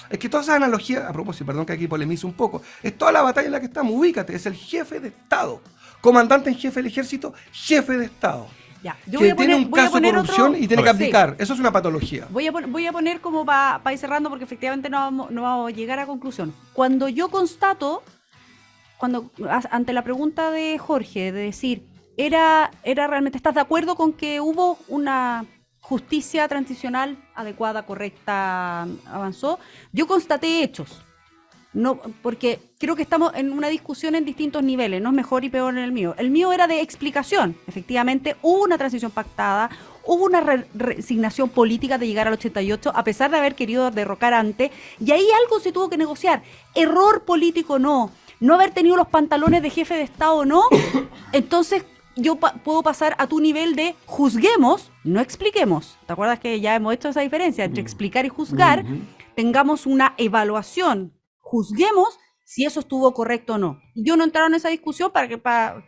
Es que todas esas analogías, a propósito, perdón que aquí polemizo un poco, es toda la batalla en la que estamos, ubícate, es el jefe de Estado. Comandante en jefe del ejército, jefe de Estado. Ya, yo Que tiene un caso de poner corrupción otro- y tiene A que ver. abdicar. Eso es una patología. Voy a poner como para ir cerrando porque efectivamente no vamos a llegar a conclusión. Cuando yo constato, ante la pregunta de Jorge, de decir, ¿era realmente, estás de acuerdo con que hubo una justicia transicional adecuada, correcta, avanzó? Yo constaté hechos. No, porque creo que estamos en una discusión en distintos niveles, no es mejor y peor en el mío. El mío era de explicación. Efectivamente, hubo una transición pactada, hubo una resignación política de llegar al 88, a pesar de haber querido derrocar antes, y ahí algo se tuvo que negociar. Error político no haber tenido los pantalones de jefe de Estado no. Entonces yo puedo pasar a tu nivel de juzguemos, no expliquemos. ¿Te acuerdas que ya hemos hecho esa diferencia entre explicar y juzgar? Tengamos una evaluación. Juzguemos si eso estuvo correcto o no. Yo no he entrado en esa discusión para que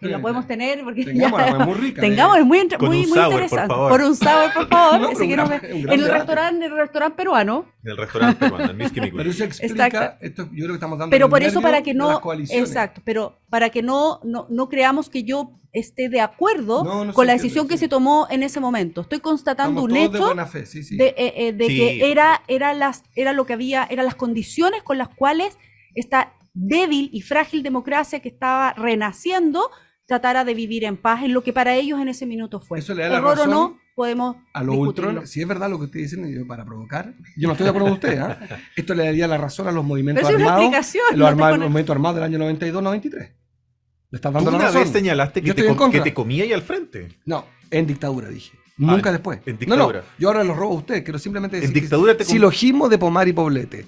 la podemos tener, porque Tengámosla, es muy rica. tengamos, es muy, Con muy, un muy sour, por interesante. favor. Por un sour, por favor. No, Ese pero que nos un ve- gran en el debate. restaurante peruano. En el restaurante peruano, en Miski Pero eso explica, Exacto. esto, yo creo que estamos dando Pero el por eso, nervio para que de las no, coaliciones. exacto, pero para que no creamos que yo esté de acuerdo No, no se con la entiende, decisión que sí. se tomó en ese momento. Estoy constatando Estamos un todos de hecho buena fe, sí, sí. de Sí. que era lo que había, eran las condiciones con las cuales esta débil y frágil democracia que estaba renaciendo tratara de vivir en paz en lo que para ellos en ese minuto fue. Eso le da la Error razón o no, podemos A los discutirlo. ultrones, si es verdad lo que ustedes dicen, yo para provocar, yo no estoy de acuerdo con ustedes, ¿ah? Esto le daría la razón a los movimientos Pero es una armados, explicación, los, no te armados, pones- los movimientos armados del año 92-93. Le estás Tú dando la una razón. vez señalaste Yo que estoy en que contra. te comía ahí al frente. No, en dictadura dije. Nunca después. en No, dictadura. yo ahora los robo a usted. Quiero simplemente decir dictadura que te silogismo de Pomar y Poblete.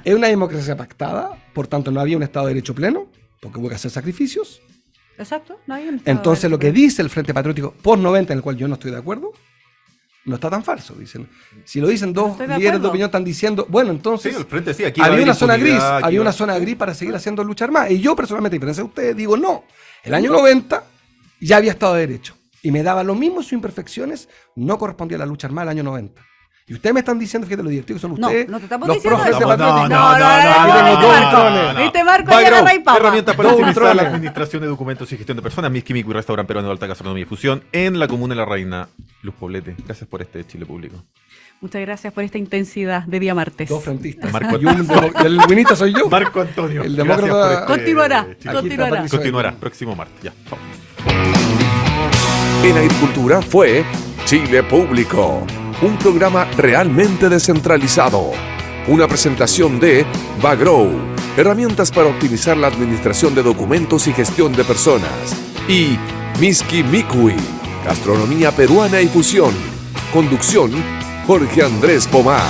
Es una democracia pactada, por tanto no había un Estado de Derecho pleno, porque hubo que hacer sacrificios. Exacto, no hay un Estado Entonces de lo que Derecho. dice el Frente Patriótico post-90, en el cual yo no estoy de acuerdo, no está tan falso. Dicen. Si lo dicen dos estoy de líderes de acuerdo. opinión, están diciendo, bueno, entonces Sí, el frente decía, aquí va a había haber una zona gris, impunidad, aquí había va- una zona gris para seguir haciendo lucha armada. Y yo personalmente, a diferencia de ustedes, digo, no, el año 90 ya había Estado de Derecho. Y me daba lo mismo sus imperfecciones, no correspondía a la lucha armada del año 90. Y ustedes me están diciendo, fíjate lo divertido que son No, ustedes, no te estamos los diciendo profes eso. de patriótica. Aquí tengo dos ultrones. ¿Viste, Marco? Bagro, Ya la raíz, papá. herramientas para Dos optimizar ultrones. la administración de documentos y gestión de personas, Mis Químico y Restaurante Peruano de Alta Gastronomía y Fusión en la Comuna de La Reina, Luz Poblete. Gracias por este Chile Público. Muchas gracias por esta intensidad de día martes. Dos frentistas. Marco- Y el winista soy yo. Marco Antonio. El gracias demócrata- por este Continuará, Chile. Aquí continuará. está Patricio. Continuará, próximo martes. Ya, chao. En Agricultura fue Chile Público, un programa realmente descentralizado. Una presentación de Bagrow, herramientas para optimizar la administración de documentos y gestión de personas. Y Miski Mikui, gastronomía peruana y fusión. Conducción, Jorge Andrés Pomar.